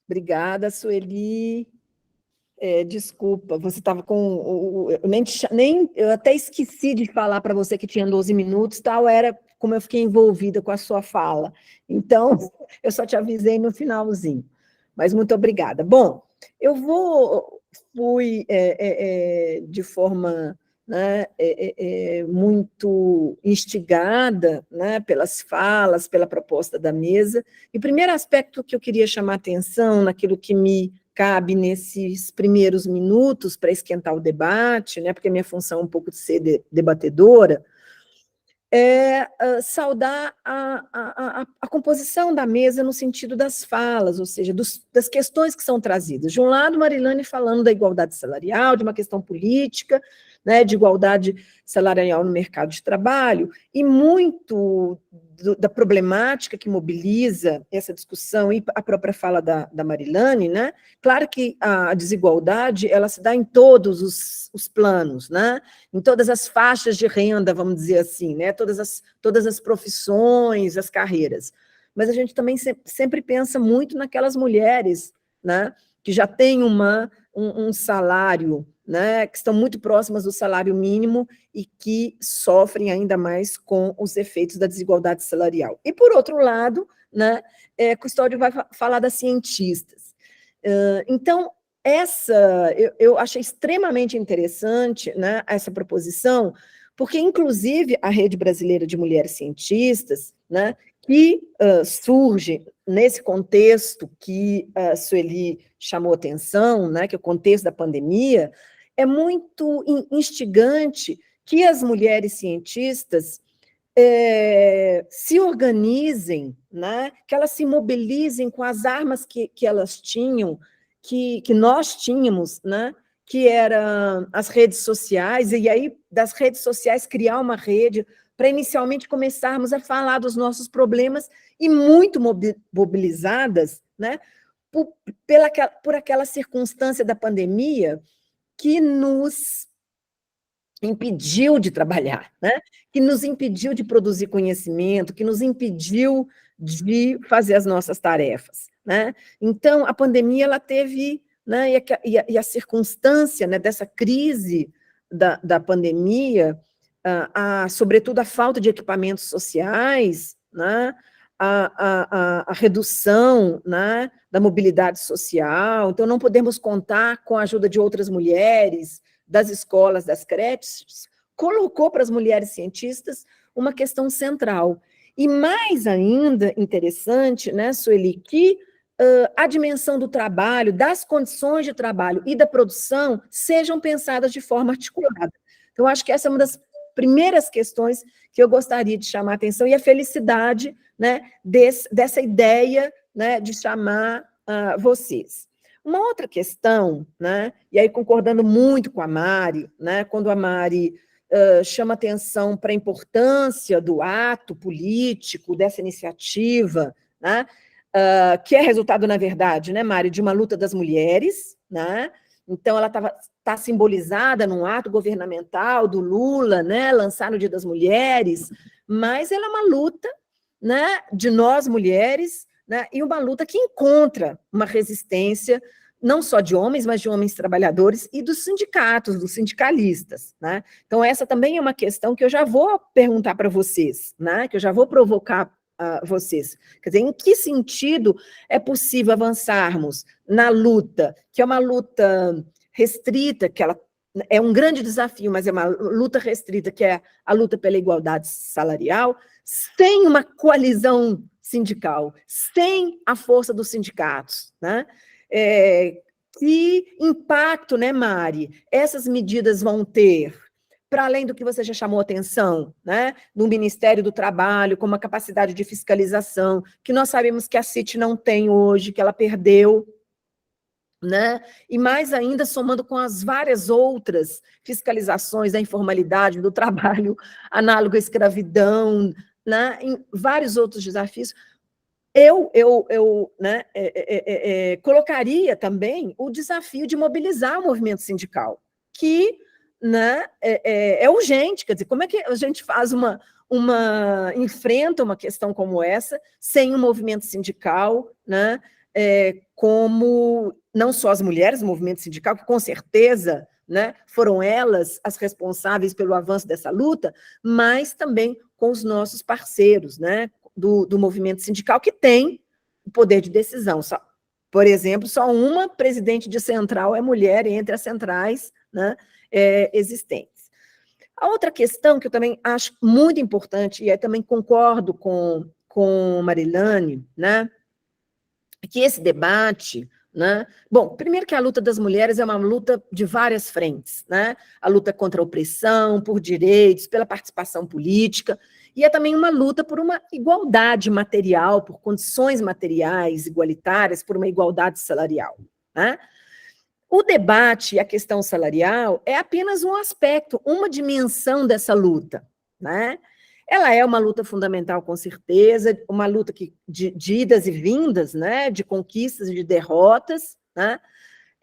Obrigada, Sueli. Desculpa, você estava com. Eu até esqueci de falar para você que tinha 12 minutos, tal, era como eu fiquei envolvida com a sua fala. Então, eu só te avisei no finalzinho. Mas muito obrigada. Bom, eu fui de forma, né, muito instigada, né, pelas falas, pela proposta da mesa. E o primeiro aspecto que eu queria chamar a atenção, naquilo que me cabe nesses primeiros minutos para esquentar o debate, né, porque a minha função é um pouco de ser debatedora, saudar a composição da mesa no sentido das falas, ou seja, das questões que são trazidas. De um lado, Marilane falando da igualdade salarial, de uma questão política, né, de igualdade salarial no mercado de trabalho, e muito da problemática que mobiliza essa discussão, e a própria fala da Marilane, né? Claro que a desigualdade, ela se dá em todos os planos, né? Em todas as faixas de renda, vamos dizer assim, né? Todas as profissões, as carreiras. Mas a gente também sempre pensa muito naquelas mulheres, né, que já têm um salário, né, que estão muito próximas do salário mínimo e que sofrem ainda mais com os efeitos da desigualdade salarial. E, por outro lado, né, Custódio vai falar das cientistas. Então, eu achei extremamente interessante, né, essa proposição, porque, inclusive, a Rede Brasileira de Mulheres Cientistas, né, que surge nesse contexto que a Sueli chamou atenção, né, que é o contexto da pandemia, é muito instigante que as mulheres cientistas se organizem, né, que elas se mobilizem com as armas que elas tinham, que nós tínhamos, né, que eram as redes sociais, e aí das redes sociais criar uma rede para inicialmente começarmos a falar dos nossos problemas, e muito mobilizadas, né, por aquela circunstância da pandemia que nos impediu de trabalhar, né, que nos impediu de produzir conhecimento, que nos impediu de fazer as nossas tarefas, né. Então, a pandemia, ela teve, né, e a circunstância, né, dessa crise da pandemia, sobretudo a falta de equipamentos sociais, né, a redução, né, da mobilidade social, então não podemos contar com a ajuda de outras mulheres, das escolas, das creches, colocou para as mulheres cientistas uma questão central. E mais ainda interessante, né, Sueli, que a dimensão do trabalho, das condições de trabalho e da produção sejam pensadas de forma articulada. Então, acho que essa é uma das primeiras questões que eu gostaria de chamar a atenção, e a felicidade, né, dessa ideia, né, de chamar vocês. Uma outra questão, né, e aí concordando muito com a Mari, né, quando a Mari chama atenção para a importância do ato político, dessa iniciativa, né, que é resultado, na verdade, né, Mari, de uma luta das mulheres, né, então ela está simbolizada num ato governamental do Lula, né, lançar no Dia das Mulheres, mas ela é uma luta, né, de nós mulheres, né, e uma luta que encontra uma resistência não só de homens, mas de homens trabalhadores e dos sindicatos, dos sindicalistas, né? Então, essa também é uma questão que eu já vou perguntar para vocês, né? Que eu já vou provocar vocês. Quer dizer, em que sentido é possível avançarmos na luta, que é uma luta restrita, que ela é um grande desafio, mas é uma luta restrita, que é a luta pela igualdade salarial, sem uma coalizão sindical, sem a força dos sindicatos, né? Que impacto, né, Mari, essas medidas vão ter, para além do que você já chamou atenção, né, no Ministério do Trabalho, com uma capacidade de fiscalização, que nós sabemos que a CIT não tem hoje, que ela perdeu, né? E mais ainda, somando com as várias outras fiscalizações da informalidade, do trabalho análogo à escravidão, né, em vários outros desafios, eu né, colocaria também o desafio de mobilizar o movimento sindical, que, né, é urgente. Quer dizer, como é que a gente faz enfrenta uma questão como essa sem um movimento sindical, né, como não só as mulheres do movimento sindical, que com certeza, né, foram elas as responsáveis pelo avanço dessa luta, mas também com os nossos parceiros, né, do movimento sindical, que tem o poder de decisão. Por exemplo, só uma presidente de central é mulher entre as centrais, né, existentes. A outra questão que eu também acho muito importante, e aí também concordo com Marilane, né, é que esse debate, né, bom, primeiro que a luta das mulheres é uma luta de várias frentes, né, a luta contra a opressão, por direitos, pela participação política, e é também uma luta por uma igualdade material, por condições materiais igualitárias, por uma igualdade salarial, né? O debate e a questão salarial é apenas um aspecto, uma dimensão dessa luta, né? Ela é uma luta fundamental, com certeza, uma luta de idas e vindas, né? De conquistas e de derrotas, né?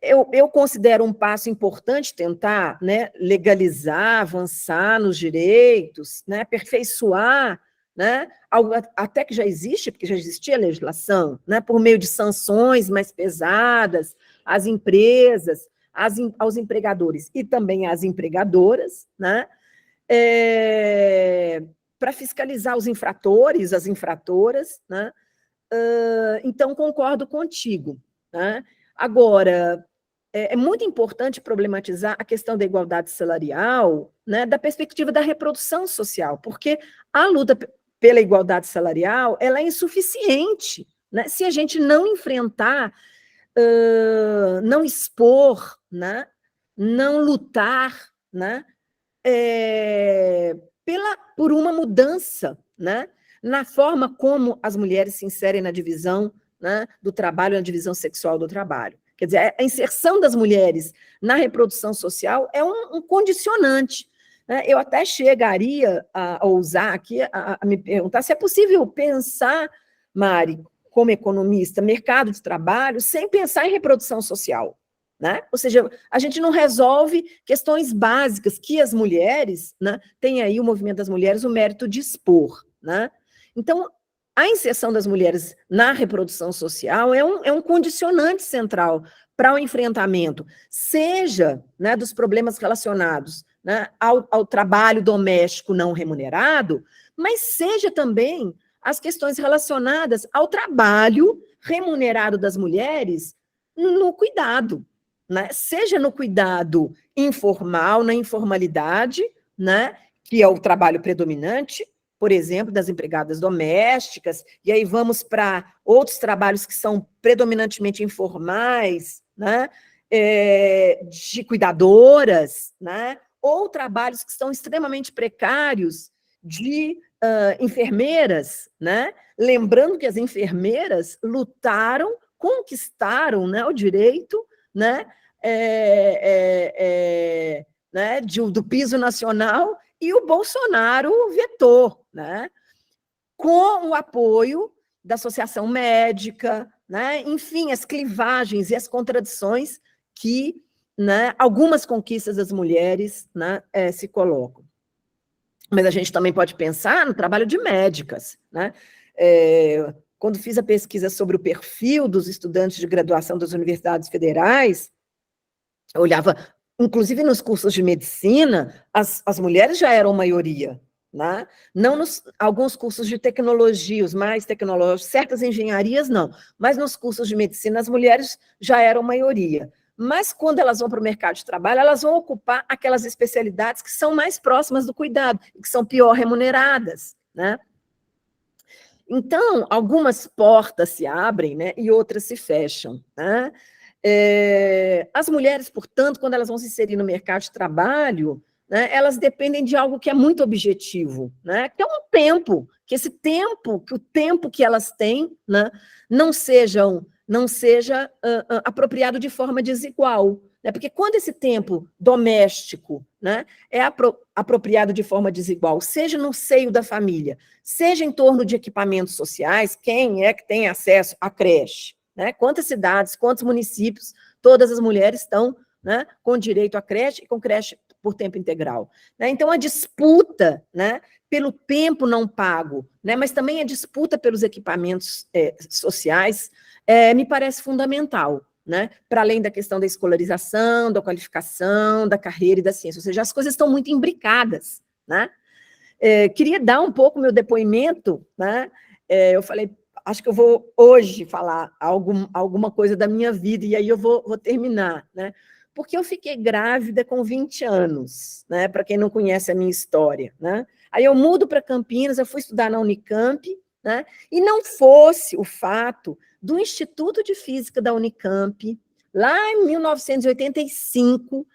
Eu considero um passo importante tentar, né, legalizar, avançar nos direitos, né, aperfeiçoar, né, algo até que já existe, porque já existia a legislação, né, por meio de sanções mais pesadas às empresas, aos empregadores e também às empregadoras, né, para fiscalizar os infratores, as infratoras, né. Então, concordo contigo, né. Agora, é muito importante problematizar a questão da igualdade salarial, né, da perspectiva da reprodução social, porque a luta pela igualdade salarial ela é insuficiente, né, se a gente não enfrentar, não expor, né, não lutar, né, por uma mudança, né, na forma como as mulheres se inserem na divisão, né, do trabalho, na divisão sexual do trabalho. Quer dizer, a inserção das mulheres na reprodução social é um condicionante, né? Eu até chegaria a ousar aqui a me perguntar se é possível pensar, Mari, como economista, mercado de trabalho, sem pensar em reprodução social, né? Ou seja, a gente não resolve questões básicas que as mulheres, né, têm aí o movimento das mulheres o mérito de expor, né? Então, a inserção das mulheres na reprodução social é um condicionante central para o enfrentamento, seja, né, dos problemas relacionados, né, ao trabalho doméstico não remunerado, mas seja também as questões relacionadas ao trabalho remunerado das mulheres no cuidado, né, seja no cuidado informal, na informalidade, né, que é o trabalho predominante, por exemplo, das empregadas domésticas, e aí vamos para outros trabalhos que são predominantemente informais, né, de cuidadoras, né, ou trabalhos que são extremamente precários de enfermeiras, né, lembrando que as enfermeiras lutaram, conquistaram, né, o direito, né, né, do piso nacional, e o Bolsonaro vetou, né, com o apoio da Associação Médica, né, enfim, as clivagens e as contradições que, né, algumas conquistas das mulheres, né, se colocam. Mas a gente também pode pensar no trabalho de médicas, né, quando fiz a pesquisa sobre o perfil dos estudantes de graduação das universidades federais, eu olhava, inclusive nos cursos de medicina, as mulheres já eram maioria, né? Não nos alguns cursos de tecnologia, os mais tecnológicos, certas engenharias não, mas nos cursos de medicina as mulheres já eram maioria. Mas quando elas vão para o mercado de trabalho, elas vão ocupar aquelas especialidades que são mais próximas do cuidado, e que são pior remuneradas, né? Então, algumas portas se abrem, né, e outras se fecham, né? As mulheres, portanto, quando elas vão se inserir no mercado de trabalho, né, elas dependem de algo que é muito objetivo, né, que é um tempo, que o tempo que elas têm, né, não seja apropriado de forma desigual, né, porque quando esse tempo doméstico, né, é apropriado de forma desigual, seja no seio da família, seja em torno de equipamentos sociais, quem é que tem acesso à creche? Né? Quantas cidades, quantos municípios, todas as mulheres estão, né, com direito à creche e com creche por tempo integral. Né? Então, a disputa, né, pelo tempo não pago, né, mas também a disputa pelos equipamentos sociais me parece fundamental, né, para além da questão da escolarização, da qualificação, da carreira e da ciência, ou seja, as coisas estão muito imbricadas. Né? Queria dar um pouco meu depoimento, né? Eu falei, acho que eu vou hoje falar alguma coisa da minha vida, e aí eu vou terminar, né? Porque eu fiquei grávida com 20 anos, né? Para quem não conhece a minha história, né? Aí eu mudo para Campinas, eu fui estudar na Unicamp, né? E não fosse o fato do Instituto de Física da Unicamp, lá em 1985,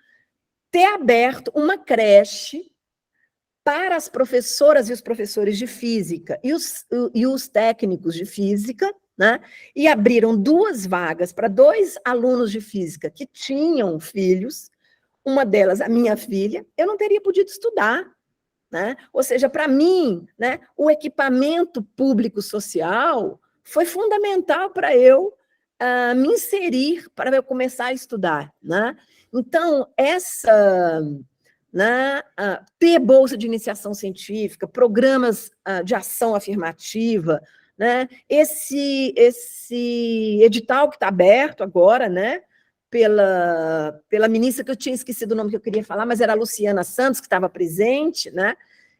ter aberto uma creche para as professoras e os professores de física e os técnicos de física, né? E abriram 2 vagas para 2 alunos de física que tinham filhos, uma delas a minha filha, eu não teria podido estudar. Né? Ou seja, para mim, né, o equipamento público social foi fundamental para eu me inserir, para eu começar a estudar. Né? Então, né, ter bolsa de iniciação científica, programas de ação afirmativa, né, esse edital que está aberto agora, né, pela ministra, que eu tinha esquecido o nome que eu queria falar, mas era a Luciana Santos, que estava presente, né,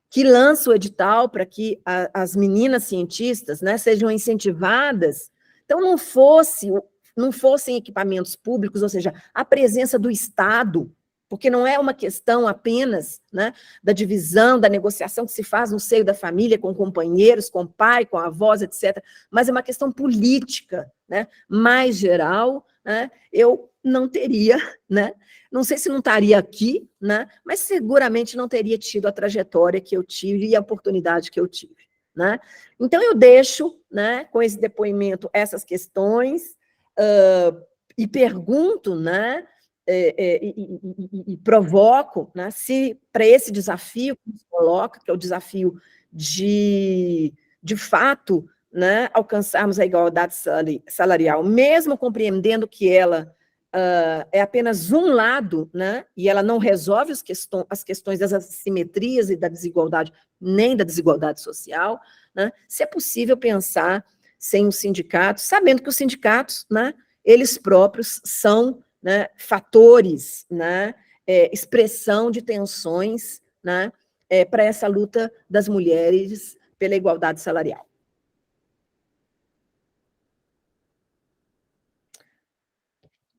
que lança o edital para que as meninas cientistas, né, sejam incentivadas. Então, não fossem equipamentos públicos, ou seja, a presença do Estado, porque não é uma questão apenas, né, da divisão, da negociação que se faz no seio da família, com companheiros, com o pai, com avós, etc., mas é uma questão política, né, mais geral, né, eu não teria, né, não sei se não estaria aqui, né, mas seguramente não teria tido a trajetória que eu tive e a oportunidade que eu tive. Né? Então, eu deixo, né, com esse depoimento essas questões e pergunto, né, e provoco, né, se para esse desafio que se coloca, que é o desafio de fato, né, alcançarmos a igualdade salarial, mesmo compreendendo que ela é apenas um lado, né, e ela não resolve as questões das assimetrias e da desigualdade, nem da desigualdade social, né, se é possível pensar sem os sindicatos, sabendo que os sindicatos, né, eles próprios são, né, fatores, né, expressão de tensões, né, para essa luta das mulheres pela igualdade salarial.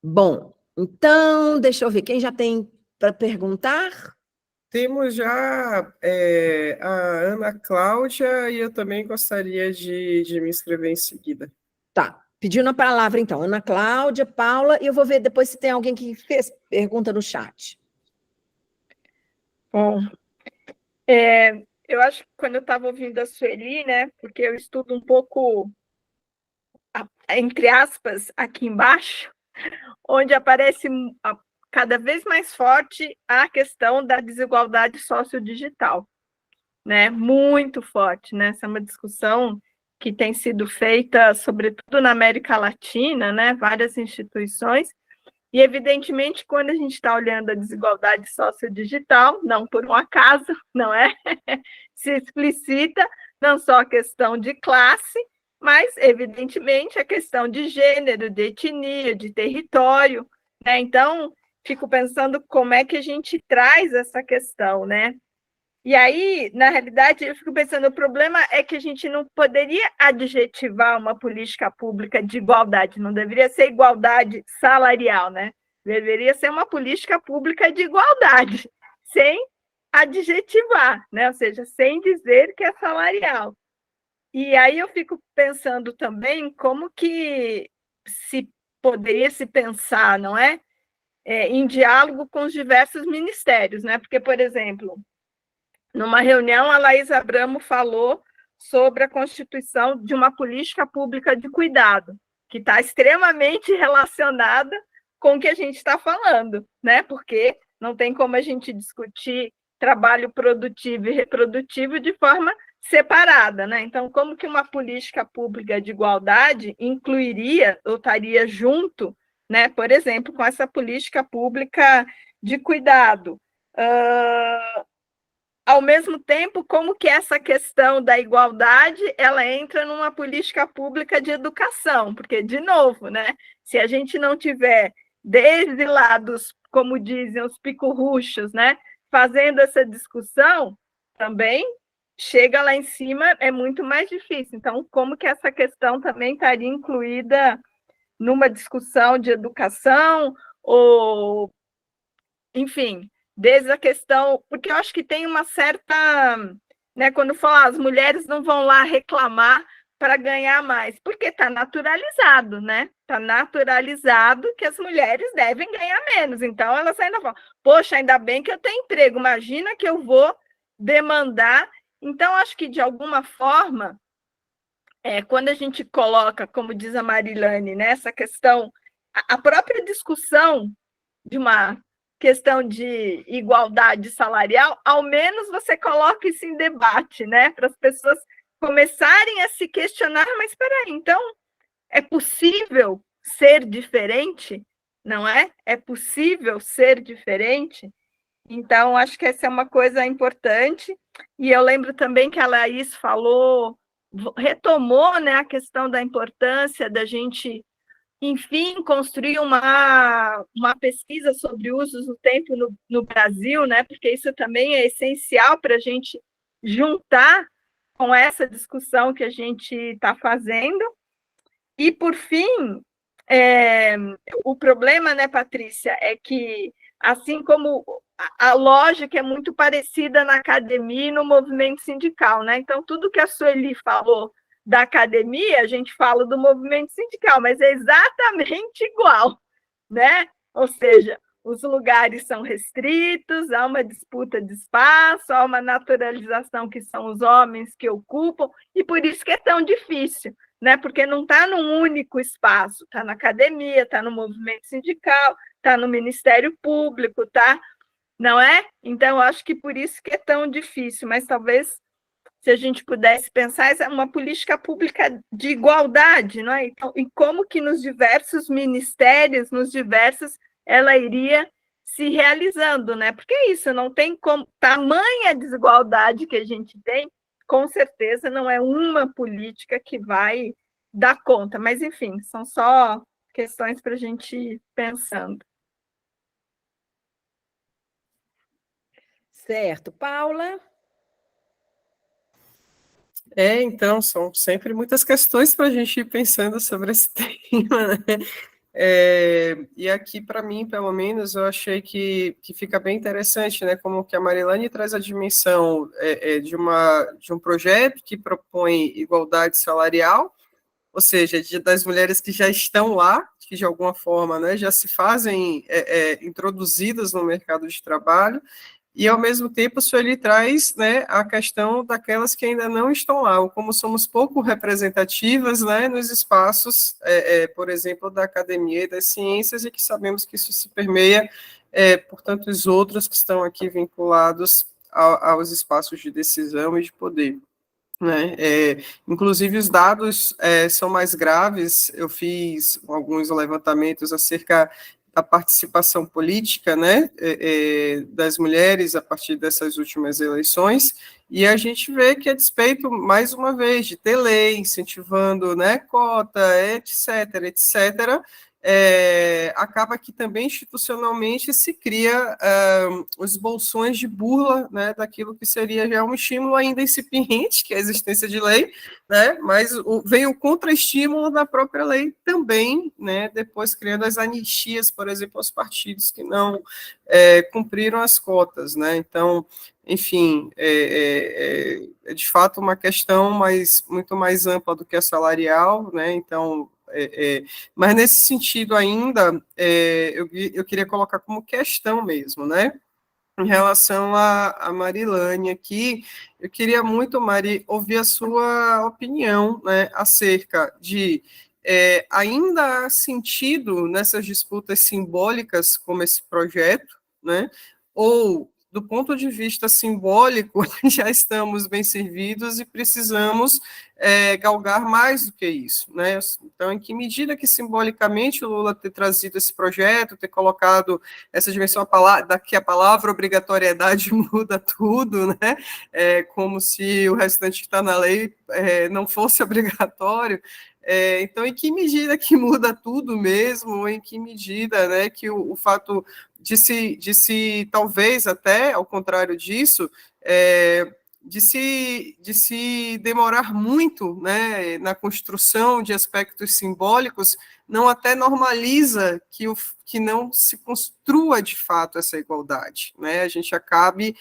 Bom, então, deixa eu ver, quem já tem para perguntar? Temos já a Ana Cláudia, e eu também gostaria de me inscrever em seguida. Tá, pedindo a palavra, então, Ana Cláudia, Paula, e eu vou ver depois se tem alguém que fez pergunta no chat. Bom, eu acho que quando eu estava ouvindo a Sueli, né, porque eu estudo um pouco, entre aspas, aqui embaixo, onde aparece cada vez mais forte a questão da desigualdade sociodigital, né? Muito forte, né? Essa é uma discussão que tem sido feita, sobretudo na América Latina, né? Várias instituições, e evidentemente, quando a gente está olhando a desigualdade sociodigital, não por um acaso, não é? Se explicita não só a questão de classe, mas, evidentemente, a questão de gênero, de etnia, de território, né? Então, fico pensando como é que a gente traz essa questão, né? E aí, na realidade, eu fico pensando, o problema é que a gente não poderia adjetivar uma política pública de igualdade, não deveria ser igualdade salarial, né? Deveria ser uma política pública de igualdade, sem adjetivar, né? Ou seja, sem dizer que é salarial. E aí eu fico pensando também como que se poderia se pensar, não é? Em diálogo com os diversos ministérios, né? Porque, por exemplo, numa reunião, a Laís Abramo falou sobre a constituição de uma política pública de cuidado, que está extremamente relacionada com o que a gente está falando, né? Porque não tem como a gente discutir trabalho produtivo e reprodutivo de forma separada, né? Então, como que uma política pública de igualdade incluiria ou estaria junto, né? Por exemplo, com essa política pública de cuidado. Ao mesmo tempo, como que essa questão da igualdade ela entra numa política pública de educação, porque, de novo, né, se a gente não tiver desde lá dos, como dizem, os picurruchos, né, fazendo essa discussão, também chega lá em cima, é muito mais difícil. Então, como que essa questão também estaria incluída numa discussão de educação, ou, enfim, desde a questão, porque eu acho que tem uma certa, né, quando fala as mulheres não vão lá reclamar para ganhar mais, porque está naturalizado, né? Está naturalizado que as mulheres devem ganhar menos. Então, elas ainda falam, poxa, ainda bem que eu tenho emprego, imagina que eu vou demandar. Então, acho que, de alguma forma, quando a gente coloca, como diz a Marilane, né, essa questão, a própria discussão de uma questão de igualdade salarial, ao menos você coloca isso em debate, né? Para as pessoas começarem a se questionar, mas espera aí, então é possível ser diferente, não é? É possível ser diferente? Então, acho que essa é uma coisa importante. E eu lembro também que a Laís falou, retomou, né, a questão da importância da gente, enfim, construir uma pesquisa sobre usos do tempo no Brasil, né? Porque isso também é essencial para a gente juntar com essa discussão que a gente está fazendo. E, por fim, o problema, né, Patrícia, é que, assim como a lógica é muito parecida na academia e no movimento sindical, né? Então, tudo que a Sueli falou da academia, a gente fala do movimento sindical, mas é exatamente igual, né? Ou seja, os lugares são restritos, há uma disputa de espaço, há uma naturalização que são os homens que ocupam, e por isso que é tão difícil, né? Porque não está num único espaço, está na academia, está no movimento sindical, está no Ministério Público, tá? Não é? Então, eu acho que por isso que é tão difícil, mas talvez, se a gente pudesse pensar, essa é uma política pública de igualdade, não é? Então, e como que nos diversos ministérios, ela iria se realizando, né? Porque é isso, não tem como, tamanha desigualdade que a gente tem, com certeza não é uma política que vai dar conta, mas, enfim, são só questões para a gente ir pensando. Certo. Paula? Então, são sempre muitas questões para a gente ir pensando sobre esse tema, né? E aqui, para mim, pelo menos, eu achei que fica bem interessante, né? Como que a Marilane traz a dimensão de um projeto que propõe igualdade salarial, ou seja, das mulheres que já estão lá, que de alguma forma, né, já se fazem introduzidas no mercado de trabalho, e, ao mesmo tempo, isso ele traz, né, a questão daquelas que ainda não estão lá, ou como somos pouco representativas, né, nos espaços, por exemplo, da academia e das ciências, e que sabemos que isso se permeia por tantos outros que estão aqui vinculados aos espaços de decisão e de poder. Né? Inclusive, os dados são mais graves. Eu fiz alguns levantamentos acerca da participação política, né, das mulheres a partir dessas últimas eleições, E a gente vê que, a despeito, mais uma vez, de ter lei incentivando, né, cota, etc., acaba que também institucionalmente se cria os bolsões de burla, né, daquilo que seria já um estímulo ainda incipiente, que é a existência de lei, né, mas vem o contra-estímulo da própria lei também, né, depois criando as anistias, por exemplo, aos partidos que não cumpriram as cotas, né, então, enfim, é de fato uma questão muito mais ampla do que a salarial, né, então, mas nesse sentido ainda, eu queria colocar como questão mesmo, né, em relação a Marilane aqui, eu queria muito, Mari, ouvir a sua opinião, né, acerca de ainda há sentido nessas disputas simbólicas como esse projeto, né, ou do ponto de vista simbólico, já estamos bem servidos e precisamos galgar mais do que isso, né? Então, em que medida que simbolicamente o Lula ter trazido esse projeto, ter colocado essa dimensão, daqui a palavra obrigatoriedade muda tudo, né? Como se o restante que está na lei não fosse obrigatório. Então, em que medida que muda tudo mesmo, ou em que medida, né, que o fato de se talvez até, ao contrário disso, de se demorar muito, né, na construção de aspectos simbólicos, não até normaliza que não se construa de fato essa igualdade, né? A gente acabe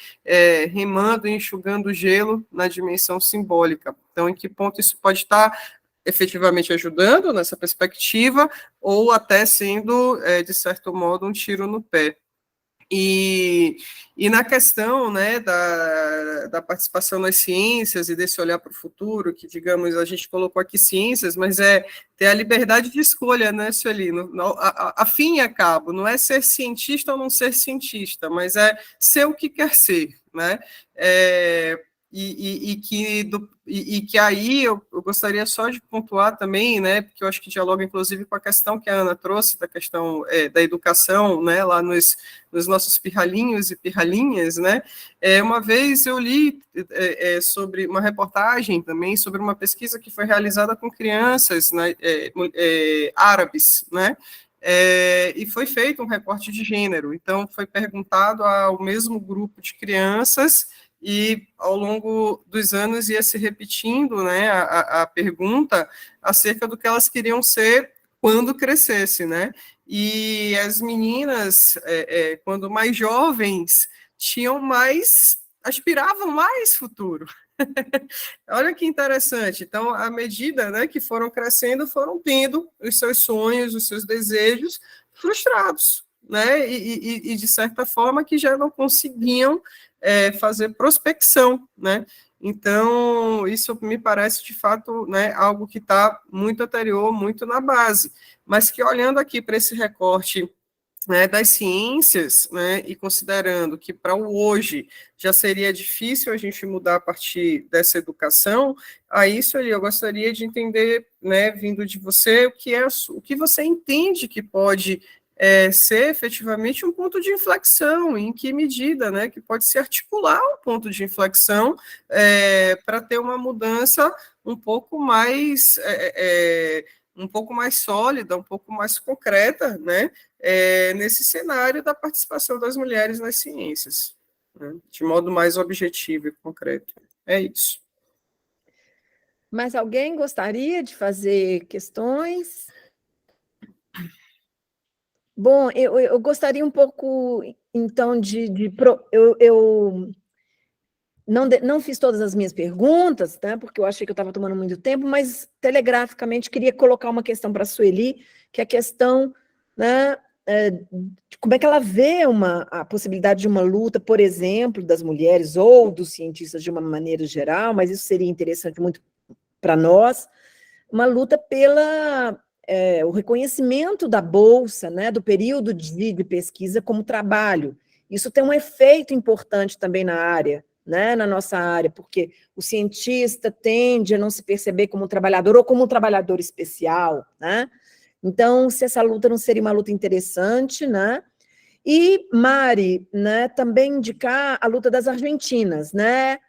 remando e enxugando o gelo na dimensão simbólica. Então, em que ponto isso pode estar efetivamente ajudando nessa perspectiva, ou até sendo, de certo modo, um tiro no pé. E na questão, né, da participação nas ciências e desse olhar para o futuro, que, digamos, a gente colocou aqui ciências, mas ter a liberdade de escolha, né, Sueli? A fim e a cabo, não é ser cientista ou não ser cientista, mas é ser o que quer ser, né? E que aí eu gostaria só de pontuar também, né, porque eu acho que dialoga inclusive com a questão que a Ana trouxe, da questão da educação, né, lá nos nossos pirralhinhos e pirralhinhas, né, uma vez eu li sobre uma reportagem também, sobre uma pesquisa que foi realizada com crianças, né, árabes, né, e foi feito um recorte de gênero, então foi perguntado ao mesmo grupo de crianças, e ao longo dos anos ia se repetindo, né, a pergunta acerca do que elas queriam ser quando crescesse, né, e as meninas, quando mais jovens, aspiravam mais futuro. Olha que interessante. Então, à medida, né, que foram crescendo, foram tendo os seus sonhos, os seus desejos frustrados, né, e de certa forma que já não conseguiam fazer prospecção, né? Então, isso me parece, de fato, né, algo que está muito anterior, muito na base, mas que, olhando aqui para esse recorte, né, das ciências, né, e considerando que para o hoje já seria difícil a gente mudar a partir dessa educação, a isso ali eu gostaria de entender, né, vindo de você, o que você entende que pode ser efetivamente um ponto de inflexão, em que medida, né, que pode se articular um ponto de inflexão para ter uma mudança um pouco mais sólida, um pouco mais concreta, né, nesse cenário da participação das mulheres nas ciências, né, de modo mais objetivo e concreto. É isso. Mas alguém gostaria de fazer questões? Bom, eu gostaria um pouco, então, eu não fiz todas as minhas perguntas, né, porque eu achei que eu estava tomando muito tempo, mas telegraficamente queria colocar uma questão para a Sueli, que é a questão, né, de como é que ela vê a possibilidade de uma luta, por exemplo, das mulheres ou dos cientistas de uma maneira geral, mas isso seria interessante muito para nós, uma luta o reconhecimento da bolsa, né, do período de pesquisa como trabalho. Isso tem um efeito importante também na área, né, na nossa área, porque o cientista tende a não se perceber como um trabalhador ou como um trabalhador especial, né? Então, se essa luta não seria uma luta interessante, né? E, Mari, né, também indicar a luta das argentinas, né,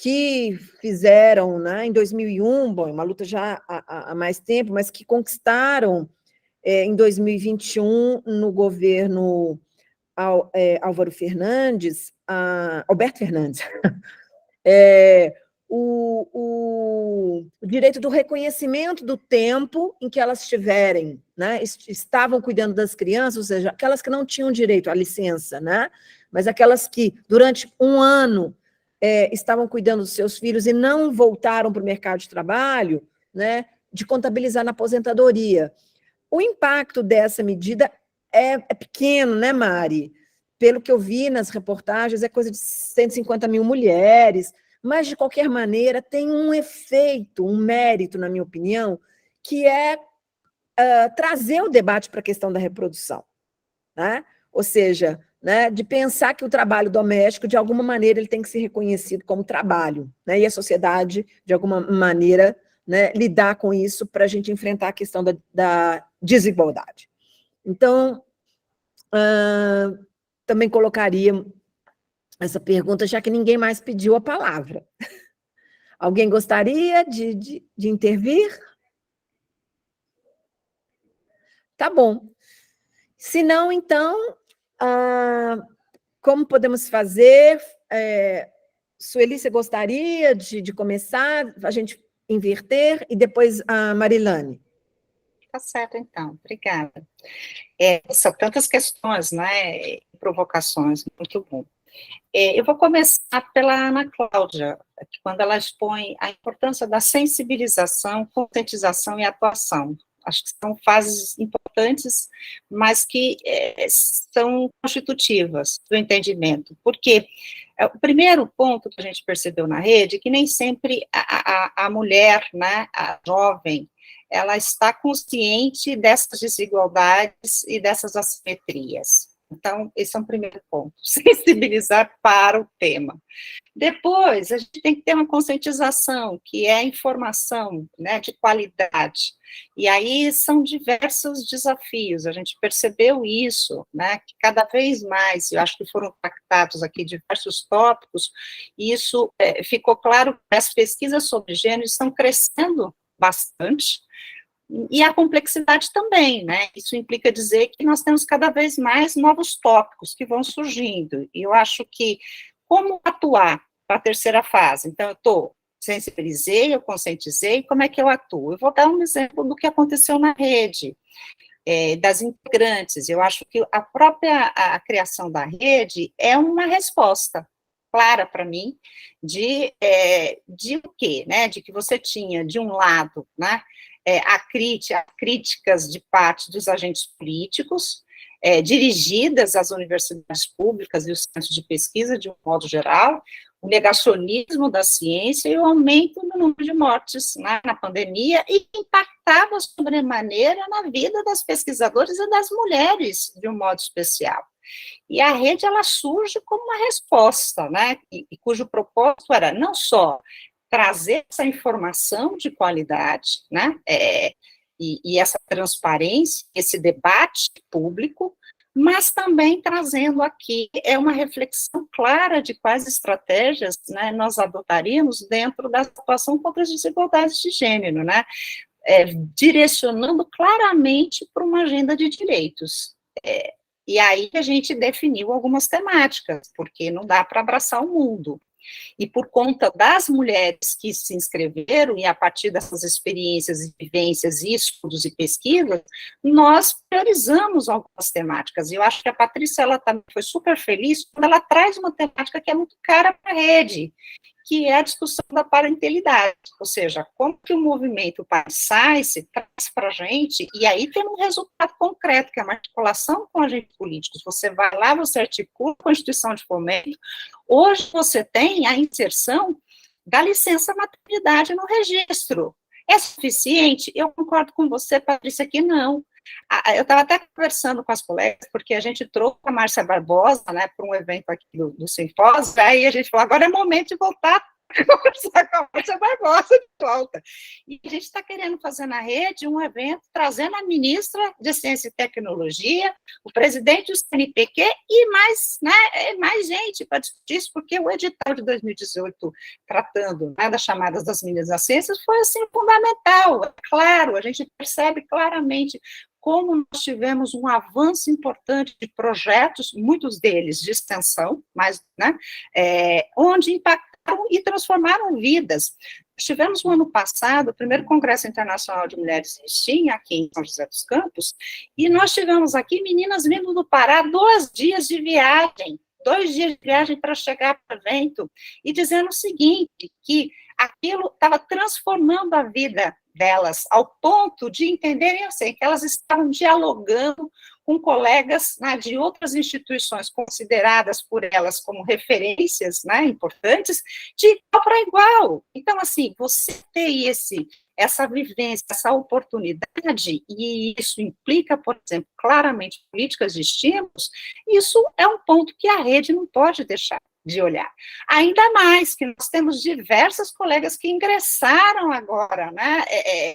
que fizeram, né, em 2001, bom, uma luta já há mais tempo, mas que conquistaram em 2021, no governo Álvaro Fernandes, Alberto Fernandes, o direito do reconhecimento do tempo em que elas estiverem, né, estavam cuidando das crianças, ou seja, aquelas que não tinham direito à licença, né, mas aquelas que, durante um ano, estavam cuidando dos seus filhos e não voltaram para o mercado de trabalho, né, de contabilizar na aposentadoria. O impacto dessa medida é pequeno, né, Mari? Pelo que eu vi nas reportagens, é coisa de 150 mil mulheres, mas, de qualquer maneira, tem um efeito, um mérito, na minha opinião, que é trazer o debate para a questão da reprodução, né? Ou seja, né, de pensar que o trabalho doméstico, de alguma maneira, ele tem que ser reconhecido como trabalho, né? E a sociedade, de alguma maneira, né, lidar com isso para a gente enfrentar a questão da desigualdade. Então, também colocaria essa pergunta, já que ninguém mais pediu a palavra. Alguém gostaria de intervir? Tá bom. Se não, então, como podemos fazer? Sueli, você gostaria de começar, a gente inverter, e depois a Marilane? Tá certo, então, obrigada. São tantas questões, né, provocações, muito bom. Eu vou começar pela Ana Cláudia, quando ela expõe a importância da sensibilização, conscientização e atuação. Acho que são fases importantes, mas que são constitutivas do entendimento, porque o primeiro ponto que a gente percebeu na rede é que nem sempre a mulher, né, a jovem, ela está consciente dessas desigualdades e dessas assimetrias. Então, esse é um primeiro ponto, sensibilizar para o tema. Depois, a gente tem que ter uma conscientização, que é a informação, né, de qualidade. E aí são diversos desafios, a gente percebeu isso, né, que cada vez mais, eu acho que foram tratados aqui diversos tópicos, e isso ficou claro que as pesquisas sobre gênero estão crescendo bastante, e a complexidade também, né, isso implica dizer que nós temos cada vez mais novos tópicos que vão surgindo, e eu acho que, como atuar para a terceira fase? Então, eu sensibilizei, eu conscientizei, como é que eu atuo? Eu vou dar um exemplo do que aconteceu na rede, das integrantes, eu acho que a própria criação da rede é uma resposta clara para mim, de o quê, né, de que você tinha, de um lado, né, críticas de parte dos agentes políticos, dirigidas às universidades públicas e os centros de pesquisa, de um modo geral, o negacionismo da ciência e o aumento no número de mortes, né, na pandemia, e que impactava sobremaneira na vida das pesquisadoras e das mulheres, de um modo especial. E a rede, ela surge como uma resposta, né, e cujo propósito era não só trazer essa informação de qualidade, né, e essa transparência, esse debate público, mas também trazendo aqui uma reflexão clara de quais estratégias, né, nós adotaríamos dentro da atuação contra as desigualdades de gênero, né, direcionando claramente para uma agenda de direitos. E aí a gente definiu algumas temáticas, porque não dá para abraçar o mundo. E por conta das mulheres que se inscreveram, e a partir dessas experiências e vivências, e estudos e pesquisas, nós priorizamos algumas temáticas. E eu acho que a Patrícia, ela também foi super feliz quando ela traz uma temática que é muito cara para a rede, que é a discussão da parentalidade, ou seja, como que o movimento Pai-Science traz para a gente, e aí tem um resultado concreto, que é uma articulação com agentes políticos. Você vai lá, você articula a Constituição de Fomento, hoje você tem a inserção da licença maternidade no registro. É suficiente? Eu concordo com você, Patrícia, que não. Eu estava até conversando com as colegas, porque a gente trouxe a Márcia Barbosa, né, para um evento aqui do simpósio, aí a gente falou, agora é momento de voltar conversar com a Márcia Barbosa de volta. E a gente está querendo fazer na rede um evento trazendo a ministra de Ciência e Tecnologia, o presidente do CNPq e mais, né, mais gente para discutir isso, porque o edital de 2018, tratando, né, das chamadas das meninas das ciências, foi assim fundamental. É claro, a gente percebe claramente como nós tivemos um avanço importante de projetos, muitos deles de extensão, mas, né, onde impactaram e transformaram vidas. Tivemos no ano passado o primeiro Congresso Internacional de Mulheres em STEAM, aqui em São José dos Campos, e nós tivemos aqui meninas vindo do Pará 2 dias de viagem, 2 dias de viagem para chegar para o evento, e dizendo o seguinte, que aquilo estava transformando a vida delas, ao ponto de entenderem assim, que elas estavam dialogando com colegas, né, de outras instituições consideradas por elas como referências, né, importantes, de igual para igual. Então, assim, você ter essa vivência, essa oportunidade, e isso implica, por exemplo, claramente políticas de estímulos, isso é um ponto que a rede não pode deixar de olhar. Ainda mais que nós temos diversas colegas que ingressaram agora, né,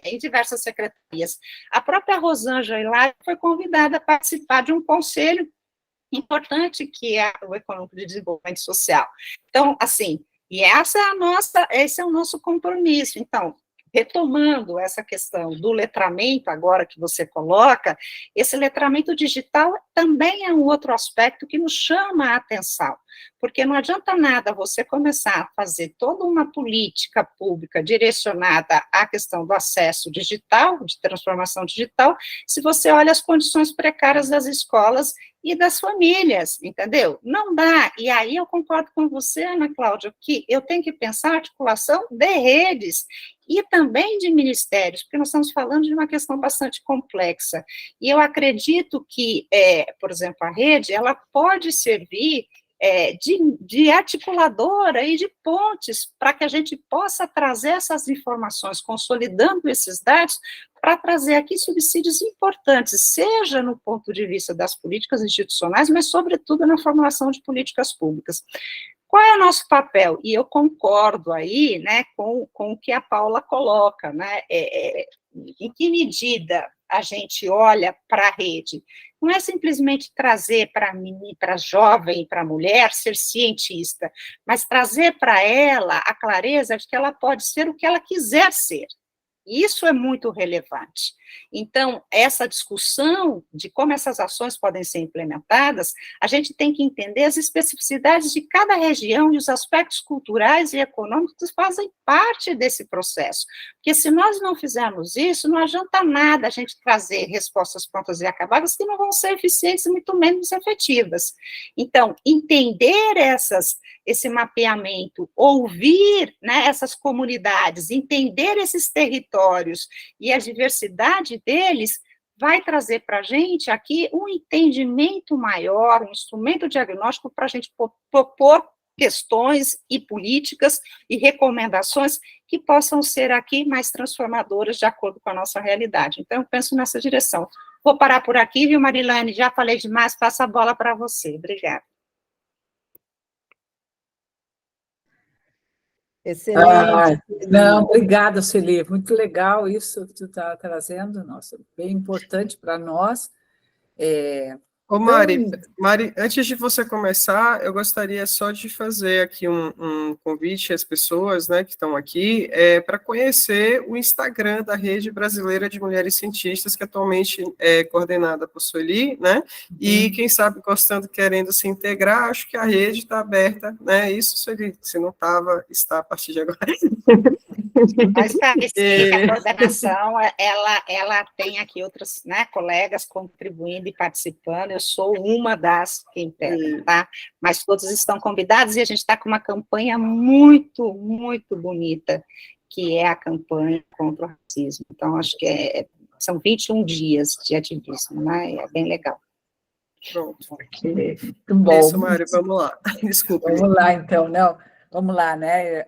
em diversas secretarias. A própria Rosângela Hilário foi convidada a participar de um conselho importante que é o Econômico de Desenvolvimento Social. Então, assim, e esse é o nosso compromisso. Então, retomando essa questão do letramento, agora que você coloca, esse letramento digital também é um outro aspecto que nos chama a atenção, porque não adianta nada você começar a fazer toda uma política pública direcionada à questão do acesso digital, de transformação digital, se você olha as condições precárias das escolas e das famílias, entendeu? Não dá. E aí eu concordo com você, Ana Cláudia, que eu tenho que pensar a articulação de redes e também de ministérios, porque nós estamos falando de uma questão bastante complexa. E eu acredito que, por exemplo, a rede, ela pode servir de articuladora e de pontes para que a gente possa trazer essas informações, consolidando esses dados, para trazer aqui subsídios importantes, seja no ponto de vista das políticas institucionais, mas, sobretudo, na formulação de políticas públicas. Qual é o nosso papel? E eu concordo aí, né, com o que a Paula coloca, né, em que medida a gente olha para a rede? Não é simplesmente trazer para a jovem, para a mulher, ser cientista, mas trazer para ela a clareza de que ela pode ser o que ela quiser ser. Isso é muito relevante. Então, essa discussão de como essas ações podem ser implementadas, a gente tem que entender as especificidades de cada região e os aspectos culturais e econômicos que fazem parte desse processo. Porque se nós não fizermos isso, não adianta nada a gente trazer respostas prontas e acabadas que não vão ser eficientes e muito menos efetivas. Então, entender esse mapeamento, ouvir, né, essas comunidades, entender esses territórios e a diversidade deles, vai trazer para a gente aqui um entendimento maior, um instrumento diagnóstico para a gente propor questões e políticas e recomendações que possam ser aqui mais transformadoras de acordo com a nossa realidade. Então, eu penso nessa direção. Vou parar por aqui, viu, Marilane? Já falei demais, passo a bola para você. Obrigada. Excelente. Não, obrigada, Sueli. Muito legal isso que tu está trazendo, nossa, bem importante para nós. Ô, Mari, antes de você começar, eu gostaria só de fazer aqui um convite às pessoas, né, que estão aqui, para conhecer o Instagram da Rede Brasileira de Mulheres Cientistas, que atualmente é coordenada por Sueli, né, e quem sabe gostando, querendo se integrar, acho que a rede está aberta, né, isso, Sueli, se não estava, está a partir de agora. Mas parece que a coordenação, ela tem aqui outros, né, colegas contribuindo e participando, eu sou uma das que integram, tá? Mas todos estão convidados e a gente está com uma campanha muito, muito bonita, que é a campanha contra o racismo. Então, acho que são 21 dias de ativismo, né? É bem legal. Pronto. Muito bom. Isso, Mário, vamos lá. Desculpa. Vamos lá, então, não, vamos lá, né?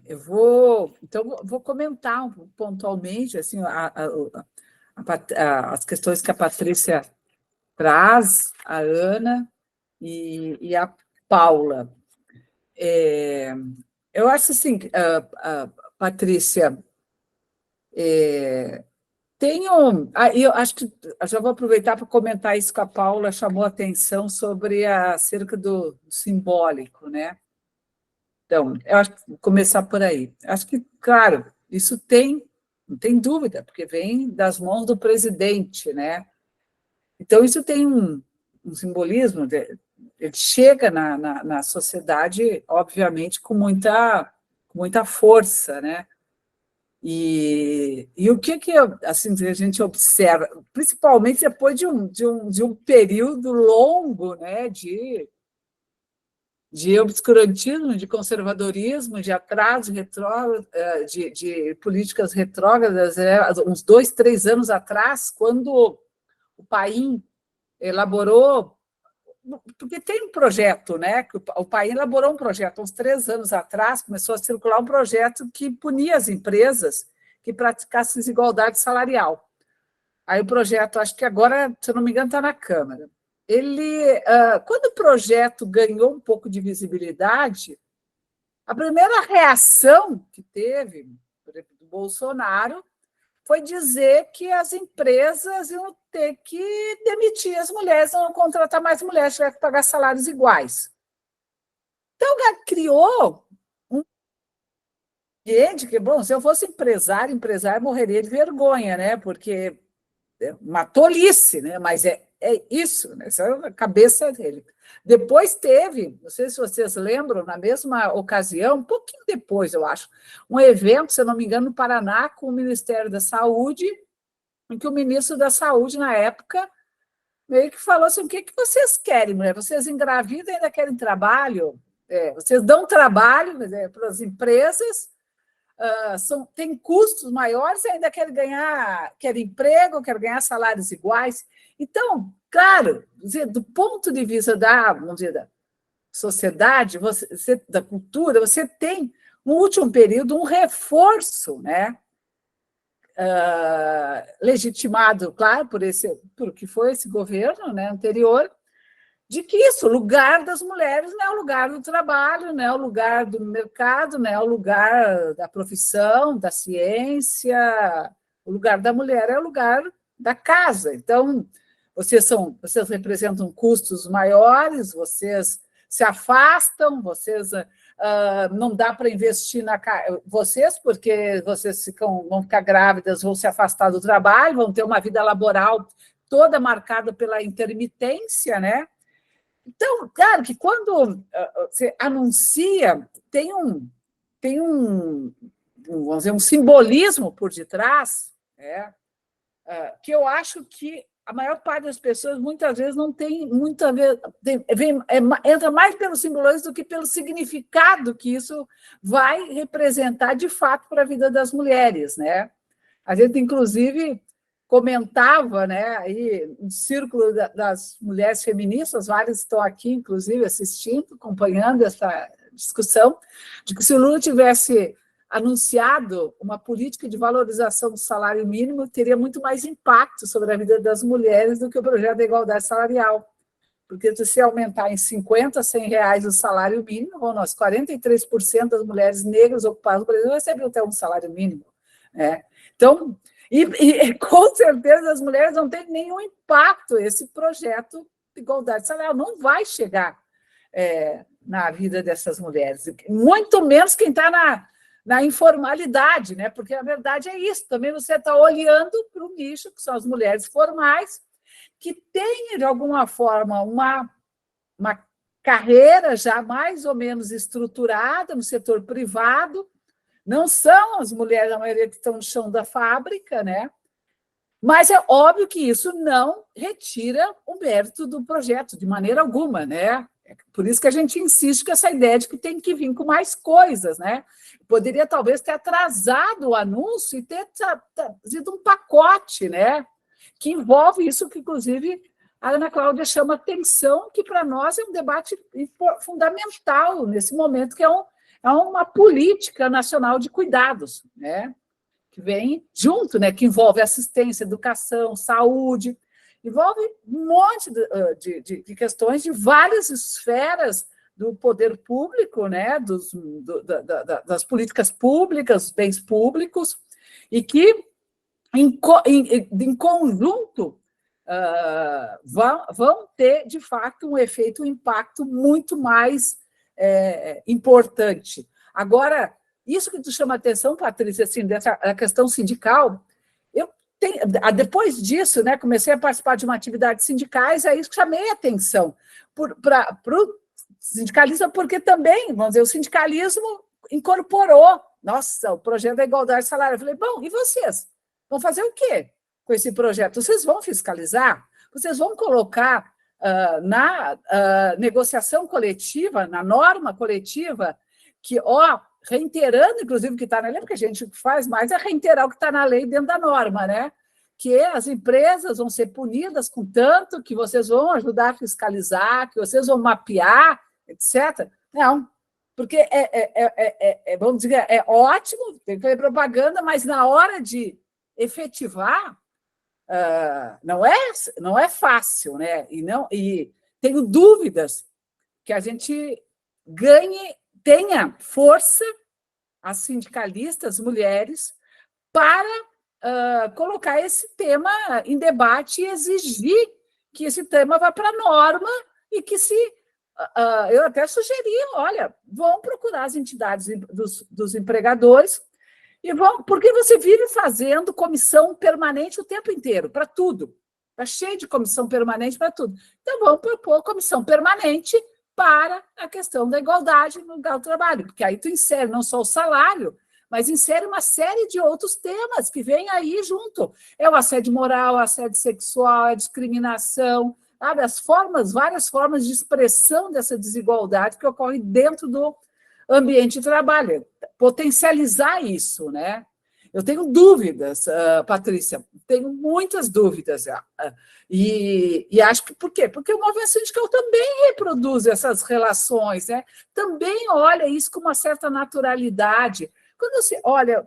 Eu vou comentar pontualmente assim, as questões que a Patrícia traz, a Ana e a Paula. Eu acho assim, Patrícia, eu acho que eu já vou aproveitar para comentar isso que a Paula chamou a atenção sobre acerca do simbólico, né? Então, eu acho que vou começar por aí. Acho que, claro, isso não tem dúvida, porque vem das mãos do presidente, né? Então, isso tem um simbolismo, ele chega na sociedade, obviamente, com muita força, né? E o que assim, a gente observa, principalmente depois de um período longo, né, de obscurantismo, de conservadorismo, de atraso, de políticas retrógradas, uns 2, 3 anos atrás, quando o Paim elaborou, porque tem um projeto, né? O Paim elaborou um projeto, uns 3 anos atrás, começou a circular um projeto que punia as empresas que praticassem desigualdade salarial. Aí o projeto, acho que agora, se eu não me engano, está na Câmara. Quando o projeto ganhou um pouco de visibilidade, a primeira reação que teve, por exemplo, do Bolsonaro, foi dizer que as empresas iam ter que demitir as mulheres, não contratar mais mulheres, tiver que pagar salários iguais. Então, criou um ambiente que, bom, se eu fosse empresário morreria de vergonha, né? Porque é uma tolice, né? Mas é isso, né? Essa é a cabeça dele. Depois teve, não sei se vocês lembram, na mesma ocasião, um pouquinho depois, eu acho, um evento, se eu não me engano, no Paraná, com o Ministério da Saúde, em que o ministro da Saúde, na época, meio que falou assim, o que vocês querem, mulher? Vocês engravidam e ainda querem trabalho? Vocês dão trabalho para as empresas, tem custos maiores e ainda querem emprego, querem ganhar salários iguais. Então, claro, do ponto de vista vamos dizer, da sociedade, da cultura, você tem, no último período, um reforço, né? Legitimado, claro, por que foi esse governo, né, anterior, de que o lugar das mulheres não é o lugar do trabalho, não é o lugar do mercado, não é o lugar da profissão, da ciência. O lugar da mulher é o lugar da casa. Então, vocês representam custos maiores, vocês se afastam, não dá para investir vocês, porque vocês vão ficar grávidas, vão se afastar do trabalho, vão ter uma vida laboral toda marcada pela intermitência, né? Então, claro que quando você anuncia, tem vamos dizer, um simbolismo por detrás, né? Que eu acho que a maior parte das pessoas, muitas vezes, não tem muita vez, entra mais pelo simbolismo do que pelo significado que isso vai representar, de fato, para a vida das mulheres, né? A gente, inclusive, comentava, né, aí, no círculo das mulheres feministas, várias estão aqui, inclusive, assistindo, acompanhando essa discussão, de que se o Lula tivesse anunciado uma política de valorização do salário mínimo, teria muito mais impacto sobre a vida das mulheres do que o projeto da igualdade salarial. Porque se aumentar em 50, 100 reais o salário mínimo, 43% das mulheres negras ocupadas no Brasil recebem até um salário mínimo, né? Então, e com certeza as mulheres não têm nenhum impacto, esse projeto de igualdade salarial não vai chegar na vida dessas mulheres, muito menos quem está na informalidade, né? Porque a verdade é isso, também você está olhando para o nicho, que são as mulheres formais, que têm, de alguma forma, uma carreira já mais ou menos estruturada no setor privado. Não são as mulheres, a maioria, que estão no chão da fábrica, né? Mas é óbvio que isso não retira o mérito do projeto, de maneira alguma, né? Por isso que a gente insiste com essa ideia de que tem que vir com mais coisas, né? Poderia, talvez, ter atrasado o anúncio e ter trazido um pacote, né? Que envolve isso que, inclusive, a Ana Cláudia chama atenção, que para nós é um debate fundamental nesse momento, que é uma política nacional de cuidados, né? Que vem junto, né? Que envolve assistência, educação, saúde, envolve um monte de questões de várias esferas do poder público, né, das políticas públicas, dos bens públicos, e que, em conjunto, vão ter, de fato, um efeito, um impacto muito mais importante. Agora, isso que tu chama a atenção, Patrícia, assim, dessa a questão sindical, depois disso, né, comecei a participar de uma atividade sindicais, é isso que chamei a atenção para o sindicalismo, porque também, vamos dizer, o sindicalismo incorporou, nossa, o projeto da igualdade salarial. Eu falei, bom, e vocês? Vão fazer o quê com esse projeto? Vocês vão fiscalizar? Vocês vão colocar na negociação coletiva, na norma coletiva, que, reiterando, inclusive, o que está na lei, porque a gente faz mais é reiterar o que está na lei dentro da norma, né? Que as empresas vão ser punidas com tanto, que vocês vão ajudar a fiscalizar, que vocês vão mapear, etc. Não, porque vamos dizer, é ótimo, tem que fazer propaganda, mas na hora de efetivar, não é fácil, né? E tenho dúvidas que a gente tenha força, as sindicalistas, mulheres, para colocar esse tema em debate e exigir que esse tema vá para a norma e que eu até sugeri, olha, vão procurar as entidades dos empregadores e vão, porque você vive fazendo comissão permanente o tempo inteiro, para tudo. Está cheio de comissão permanente para tudo. Então, vamos propor comissão permanente para a questão da igualdade no lugar do trabalho, porque aí tu insere não só o salário, mas insere uma série de outros temas que vêm aí junto. É o assédio moral, o assédio sexual, a discriminação, sabe? Várias formas de expressão dessa desigualdade que ocorre dentro do ambiente de trabalho. Potencializar isso, né? Eu tenho dúvidas, Patrícia, tenho muitas dúvidas. E acho que por quê? Porque o movimento sindical também reproduz essas relações, né? Também olha isso com uma certa naturalidade. Quando você olha,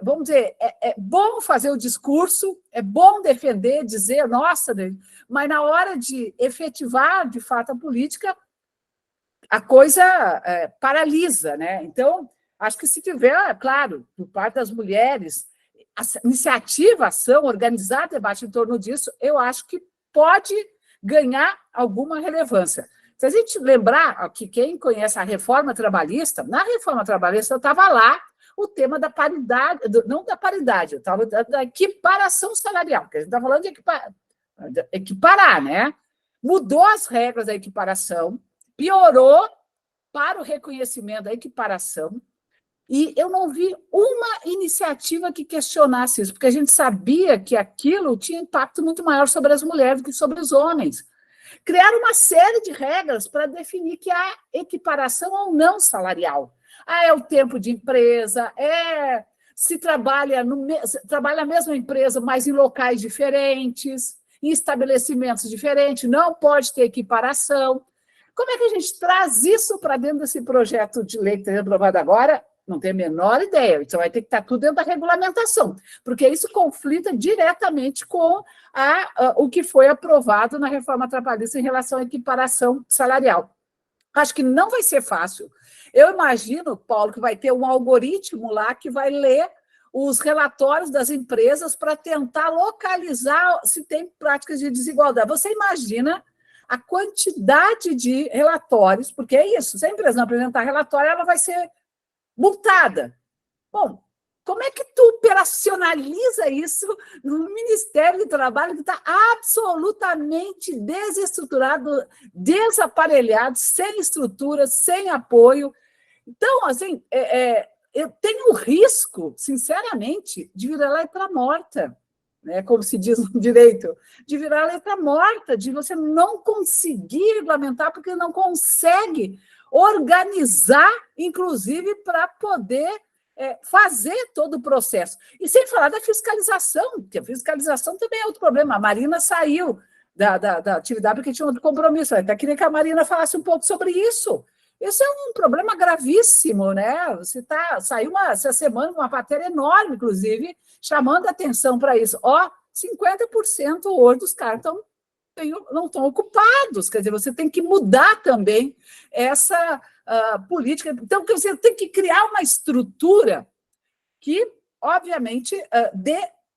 vamos dizer, é bom fazer o discurso, é bom defender, dizer, nossa, mas na hora de efetivar, de fato, a política, a coisa paralisa, né? Então, acho que se tiver, claro, por parte das mulheres, iniciativa, ação, organizar debate em torno disso, eu acho que pode ganhar alguma relevância. Se a gente lembrar que quem conhece a reforma trabalhista, na reforma trabalhista estava lá o tema da paridade, não da paridade, estava da equiparação salarial, porque a gente está falando de equiparar, né? Mudou as regras da equiparação, piorou para o reconhecimento da equiparação, e eu não vi uma iniciativa que questionasse isso, porque a gente sabia que aquilo tinha impacto muito maior sobre as mulheres do que sobre os homens. Criaram uma série de regras para definir que há equiparação ou não salarial. É o tempo de empresa, se trabalha a mesma empresa, mas em locais diferentes, em estabelecimentos diferentes, não pode ter equiparação. Como é que a gente traz isso para dentro desse projeto de lei que está sendo aprovado agora? Não tenho a menor ideia. Então, vai ter que estar tudo dentro da regulamentação, porque isso conflita diretamente com o que foi aprovado na reforma trabalhista em relação à equiparação salarial. Acho que não vai ser fácil. Eu imagino, Paulo, que vai ter um algoritmo lá que vai ler os relatórios das empresas para tentar localizar se tem práticas de desigualdade. Você imagina a quantidade de relatórios, porque é isso, se a empresa não apresentar relatório, ela vai ser multada. Bom, como é que tu operacionaliza isso no Ministério do Trabalho, que está absolutamente desestruturado, desaparelhado, sem estrutura, sem apoio? Então, assim, eu tenho o risco, sinceramente, de virar letra morta, né, como se diz no direito, de virar letra morta, de você não conseguir regulamentar, porque não consegue organizar, inclusive, para poder fazer todo o processo. E sem falar da fiscalização, que a fiscalização também é outro problema. A Marina saiu da atividade porque tinha outro compromisso. Eu até queria que a Marina falasse um pouco sobre isso. Isso é um problema gravíssimo, né? Saiu essa semana uma matéria enorme, inclusive, chamando a atenção para isso. 50% hoje dos caras estão não estão ocupados. Quer dizer, você tem que mudar também essa política. Então, você tem que criar uma estrutura que, obviamente,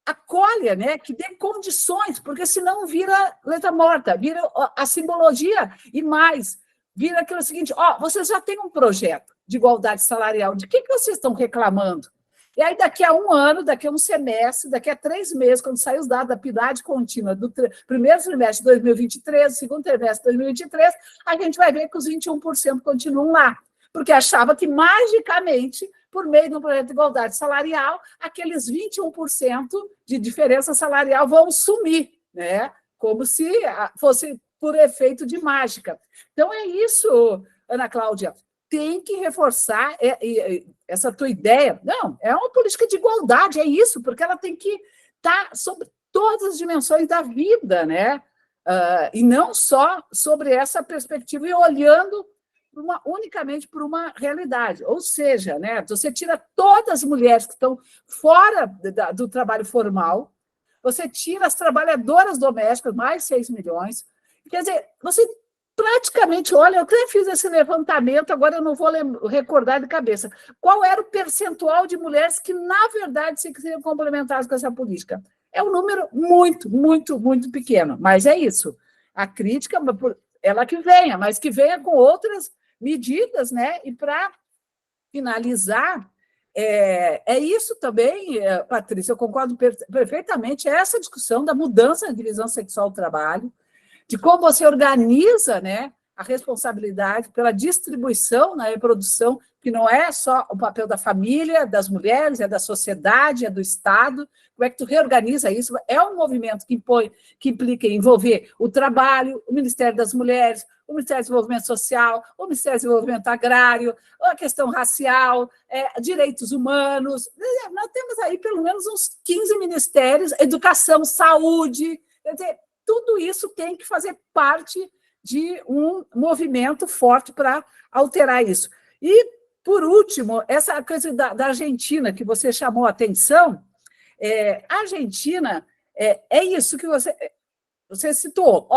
acolha, né? Que dê condições, porque senão vira letra morta, vira a simbologia e mais, vira aquilo seguinte, vocês já têm um projeto de igualdade salarial, de que vocês estão reclamando? E aí, daqui a um ano, daqui a um semestre, daqui a 3 meses, quando sair os dados da PIDAD contínua do primeiro trimestre de 2023, segundo trimestre de 2023, a gente vai ver que os 21% continuam lá, porque achava que, magicamente, por meio do projeto de igualdade salarial, aqueles 21% de diferença salarial vão sumir, né? Como se fosse por efeito de mágica. Então, é isso, Ana Cláudia, tem que reforçar essa tua ideia. Não, é uma política de igualdade, é isso, porque ela tem que estar sobre todas as dimensões da vida, né? E não só sobre essa perspectiva e olhando unicamente por uma realidade. Ou seja, né, você tira todas as mulheres que estão fora do trabalho formal, você tira as trabalhadoras domésticas, mais 6 milhões. Quer dizer, você praticamente, olha, eu até fiz esse levantamento, agora eu não vou recordar de cabeça. Qual era o percentual de mulheres que, na verdade, seriam complementadas com essa política? É um número muito, muito, muito pequeno, mas é isso. A crítica, ela que venha, mas que venha com outras medidas, né? E para finalizar, é isso também, Patrícia, eu concordo perfeitamente, é essa discussão da mudança na divisão sexual do trabalho, de como você organiza, né, a responsabilidade pela distribuição na reprodução, que não é só o papel da família, das mulheres, é da sociedade, é do Estado. Como é que tu reorganiza isso? É um movimento que implica em envolver o trabalho, o Ministério das Mulheres, o Ministério do Desenvolvimento Social, o Ministério do Desenvolvimento Agrário, a questão racial, direitos humanos. Nós temos aí pelo menos uns 15 ministérios, educação, saúde, quer dizer, tudo isso tem que fazer parte de um movimento forte para alterar isso. E, por último, essa coisa da Argentina, que você chamou a atenção, a Argentina é isso que você citou.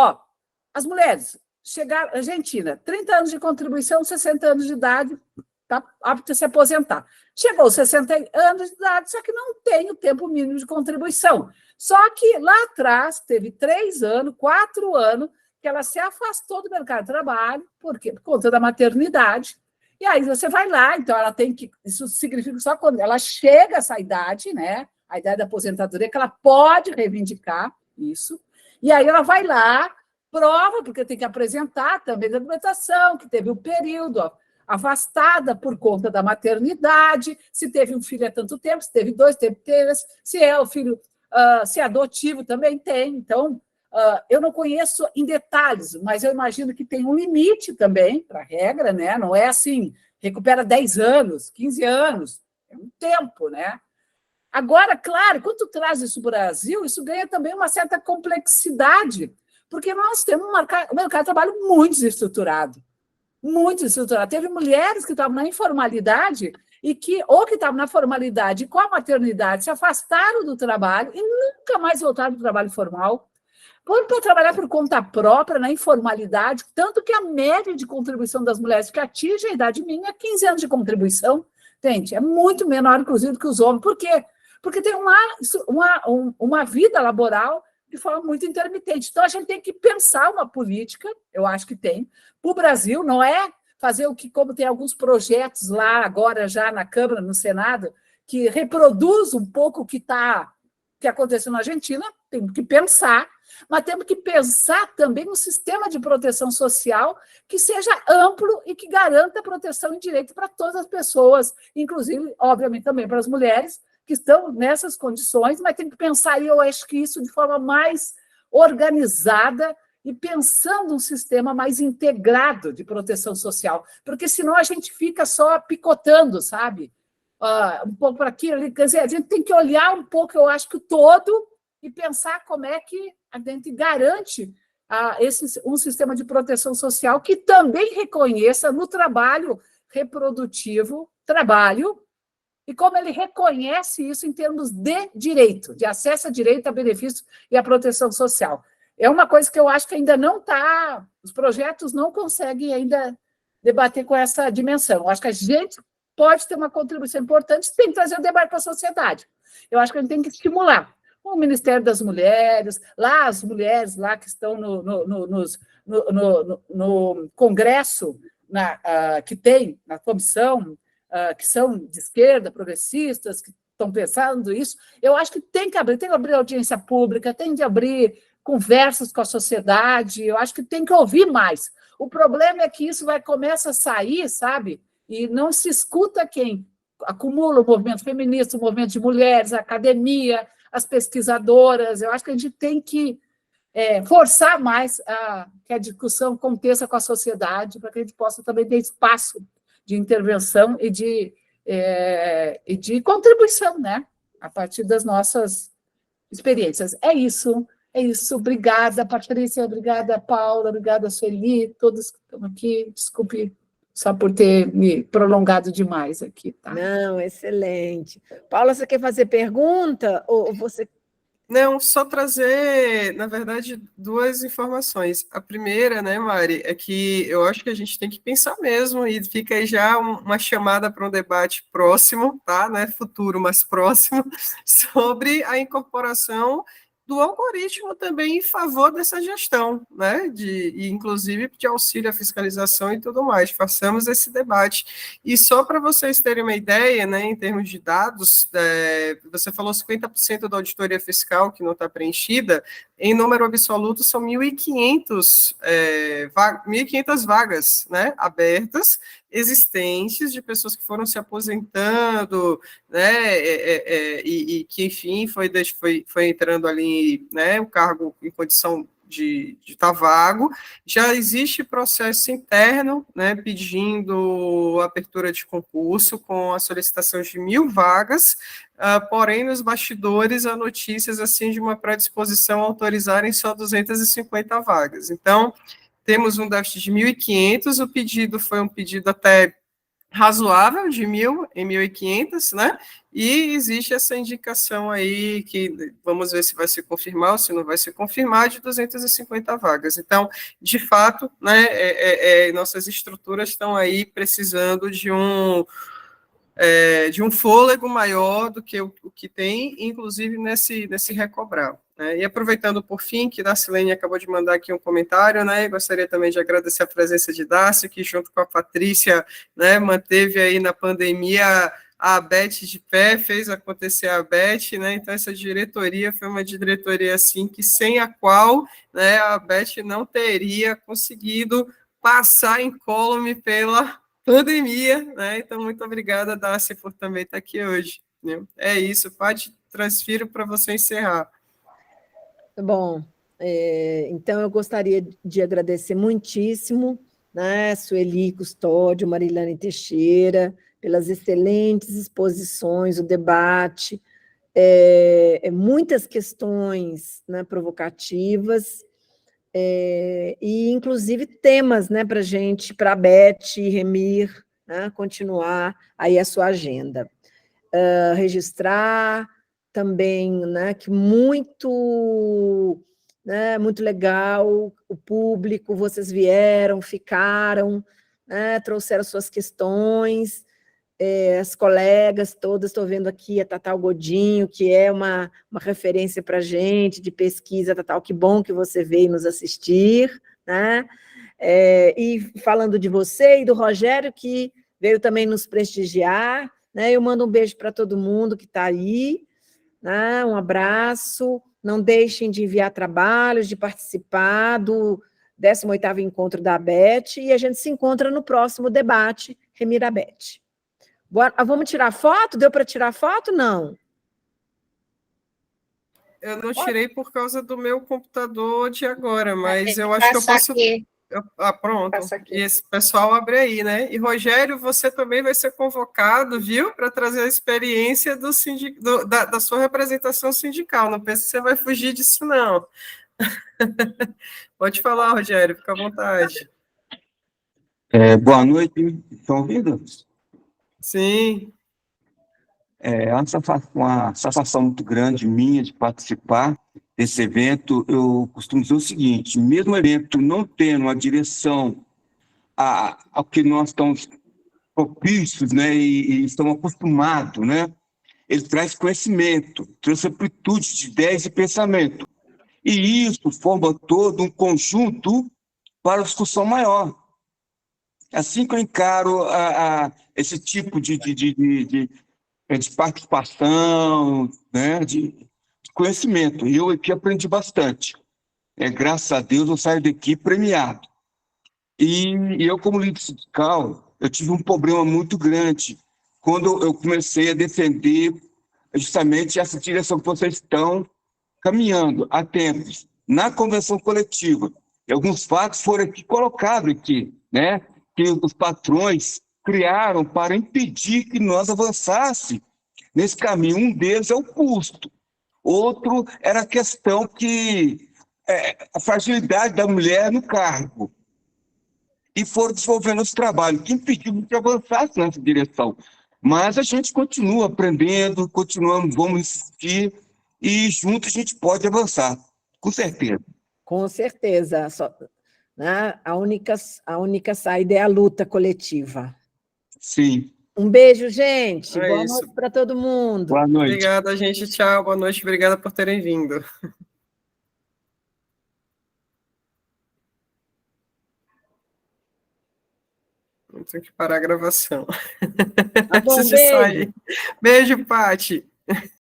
As mulheres chegaram, Argentina, 30 anos de contribuição, 60 anos de idade, está apto a se aposentar. Chegou aos 60 anos de idade, só que não tem o tempo mínimo de contribuição. Só que lá atrás, teve 3 anos, 4 anos, que ela se afastou do mercado de trabalho, por quê? Por conta da maternidade. E aí você vai lá, então ela tem que. Isso significa que só quando ela chega a essa idade, né? A idade da aposentadoria, que ela pode reivindicar isso. E aí ela vai lá, prova, porque tem que apresentar também a documentação, que teve um período afastada por conta da maternidade, se teve um filho há tanto tempo, se teve 2, teve 3, se é o filho, se é adotivo também tem. Então, eu não conheço em detalhes, mas eu imagino que tem um limite também para a regra, né? Não é assim, recupera 10 anos, 15 anos, é um tempo, né? Agora, claro, quando tu traz isso para o Brasil, isso ganha também uma certa complexidade, porque nós temos um mercado de trabalho muito desestruturado. Muito desestruturado. Teve mulheres que estavam na informalidade e que estavam na formalidade e com a maternidade se afastaram do trabalho e nunca mais voltaram para o trabalho formal. Foram para trabalhar por conta própria, na informalidade, tanto que a média de contribuição das mulheres que atinge a idade mínima é 15 anos de contribuição. Gente, é muito menor, inclusive, do que os homens. Por quê? Porque tem uma vida laboral de forma muito intermitente. Então, a gente tem que pensar uma política, eu acho que tem, para o Brasil, não é fazer o que, como tem alguns projetos lá, agora já na Câmara, no Senado, que reproduz um pouco o que aconteceu na Argentina, tem que pensar, mas temos que pensar também um sistema de proteção social que seja amplo e que garanta proteção e direito para todas as pessoas, inclusive, obviamente, também para as mulheres que estão nessas condições, mas tem que pensar, e eu acho que isso de forma mais organizada e pensando um sistema mais integrado de proteção social, porque senão a gente fica só picotando, sabe? Um pouco por aqui, quer dizer, a gente tem que olhar um pouco, eu acho que o todo, e pensar como é que a gente garante um sistema de proteção social que também reconheça no trabalho reprodutivo, e como ele reconhece isso em termos de direito, de acesso a direito, a benefício e a proteção social. é uma coisa que eu acho que ainda não está, os projetos não conseguem ainda debater com essa dimensão. Eu acho que a gente pode ter uma contribuição importante, tem que trazer o debate para a sociedade. Eu acho que a gente tem que estimular o Ministério das Mulheres, lá as mulheres lá que estão no Congresso, que tem, na comissão, que são de esquerda, progressistas, que estão pensando isso, eu acho que tem que abrir audiência pública, tem que abrir conversas com a sociedade, eu acho que tem que ouvir mais. O problema é que isso começa a sair, sabe? E não se escuta quem acumula o movimento feminista, o movimento de mulheres, a academia, as pesquisadoras. Eu acho que a gente tem que forçar mais que a discussão aconteça com a sociedade, para que a gente possa também ter espaço de intervenção e de contribuição, né? A partir das nossas experiências. É isso. Obrigada, Patrícia, obrigada, Paula, obrigada, Sueli, todos que estão aqui. Desculpe só por ter me prolongado demais aqui, tá? Não, excelente. Paula, você quer fazer pergunta? Ou você... Não, só trazer, na verdade, duas informações. A primeira, né, Mari, é que eu acho que a gente tem que pensar mesmo, e fica aí já uma chamada para um debate próximo, tá, né, futuro, mas próximo, sobre a incorporação do algoritmo também em favor dessa gestão, né, e inclusive de auxílio à fiscalização e tudo mais. Façamos esse debate. E só para vocês terem uma ideia, né, em termos de dados, você falou 50% da auditoria fiscal que não está preenchida, em número absoluto são 1.500 vagas, né, abertas, existentes, de pessoas que foram se aposentando, né, e que, enfim, foi entrando ali, né, o cargo em condição de estar vago. Já existe processo interno, né, pedindo abertura de concurso com a solicitação de 1.000 vagas, porém, nos bastidores, há notícias, assim, de uma predisposição a autorizarem só 250 vagas. Então, temos um déficit de 1.500, o pedido foi um pedido até razoável, de 1.000 em 1.500, né? E existe essa indicação aí, que vamos ver se vai se confirmar ou se não vai se confirmar, de 250 vagas. Então, de fato, né, nossas estruturas estão aí precisando de um fôlego maior do que o que tem, inclusive nesse recobrar. Né? E aproveitando, por fim, que Darcilene acabou de mandar aqui um comentário, né, gostaria também de agradecer a presença de Darcy, que junto com a Patrícia, né, manteve aí na pandemia a ABET de pé, fez acontecer a ABET, né, então essa diretoria foi uma diretoria, assim, que sem a qual, né, a ABET não teria conseguido passar incólume pela pandemia, né? Então, muito obrigada, Darcy, por também estar aqui hoje. Né? É isso, Paty, transfiro para você encerrar. Bom, então eu gostaria de agradecer muitíssimo, né, Sueli Custódio, Marilane Teixeira, pelas excelentes exposições, o debate, muitas questões, né, provocativas, e inclusive temas, né, para a gente, para a Beth e Remir, né, continuar aí a sua agenda. Registrar também, né, que muito legal, o público, vocês vieram, ficaram, né, trouxeram suas questões, as colegas todas, estou vendo aqui a Tatal Godinho, que é uma referência para a gente de pesquisa, Tatal, que bom que você veio nos assistir, né? E falando de você e do Rogério, que veio também nos prestigiar, né? Eu mando um beijo para todo mundo que está aí, né? Um abraço, não deixem de enviar trabalhos, de participar do 18º Encontro da ABET, e a gente se encontra no próximo debate, Remir ABET. Vamos tirar foto? Deu para tirar foto? Não. Eu não tirei por causa do meu computador de agora, mas eu acho que eu posso... Aqui. Pronto. E esse pessoal abre aí, né? E, Rogério, você também vai ser convocado, viu? Para trazer a experiência da sua representação sindical. Não pense que você vai fugir disso, não. Pode falar, Rogério, fica à vontade. Boa noite, estão ouvindo? Sim. É uma satisfação muito grande minha de participar desse evento. Eu costumo dizer o seguinte: mesmo o evento não tendo uma direção ao que nós estamos propícios, né, e estamos acostumados, né, ele traz conhecimento, traz amplitude de ideias e pensamento. E isso forma todo um conjunto para a discussão maior. Assim que eu encaro esse tipo de participação, né, de conhecimento. E eu aqui aprendi bastante. Graças a Deus eu saio daqui premiado. E eu, como líder sindical, eu tive um problema muito grande quando eu comecei a defender justamente essa direção que vocês estão caminhando há tempos na convenção coletiva. E alguns fatos foram aqui colocados aqui, né, que os patrões criaram para impedir que nós avançássemos nesse caminho. Um deles é o custo. Outro era a questão a fragilidade da mulher no cargo. E foram desenvolvendo os trabalhos que impediram que avançasse nessa direção. Mas a gente continua aprendendo, continuamos, vamos insistir, e juntos a gente pode avançar, com certeza. Com certeza. Né? A única saída é a luta coletiva. Sim. Um beijo, gente. É Boa isso. noite para todo mundo. Boa noite. Obrigada, gente. Tchau. Boa noite. Obrigada por terem vindo. Tenho que parar a gravação. Tá bom, Antes de beijo. sair. Beijo, Pati.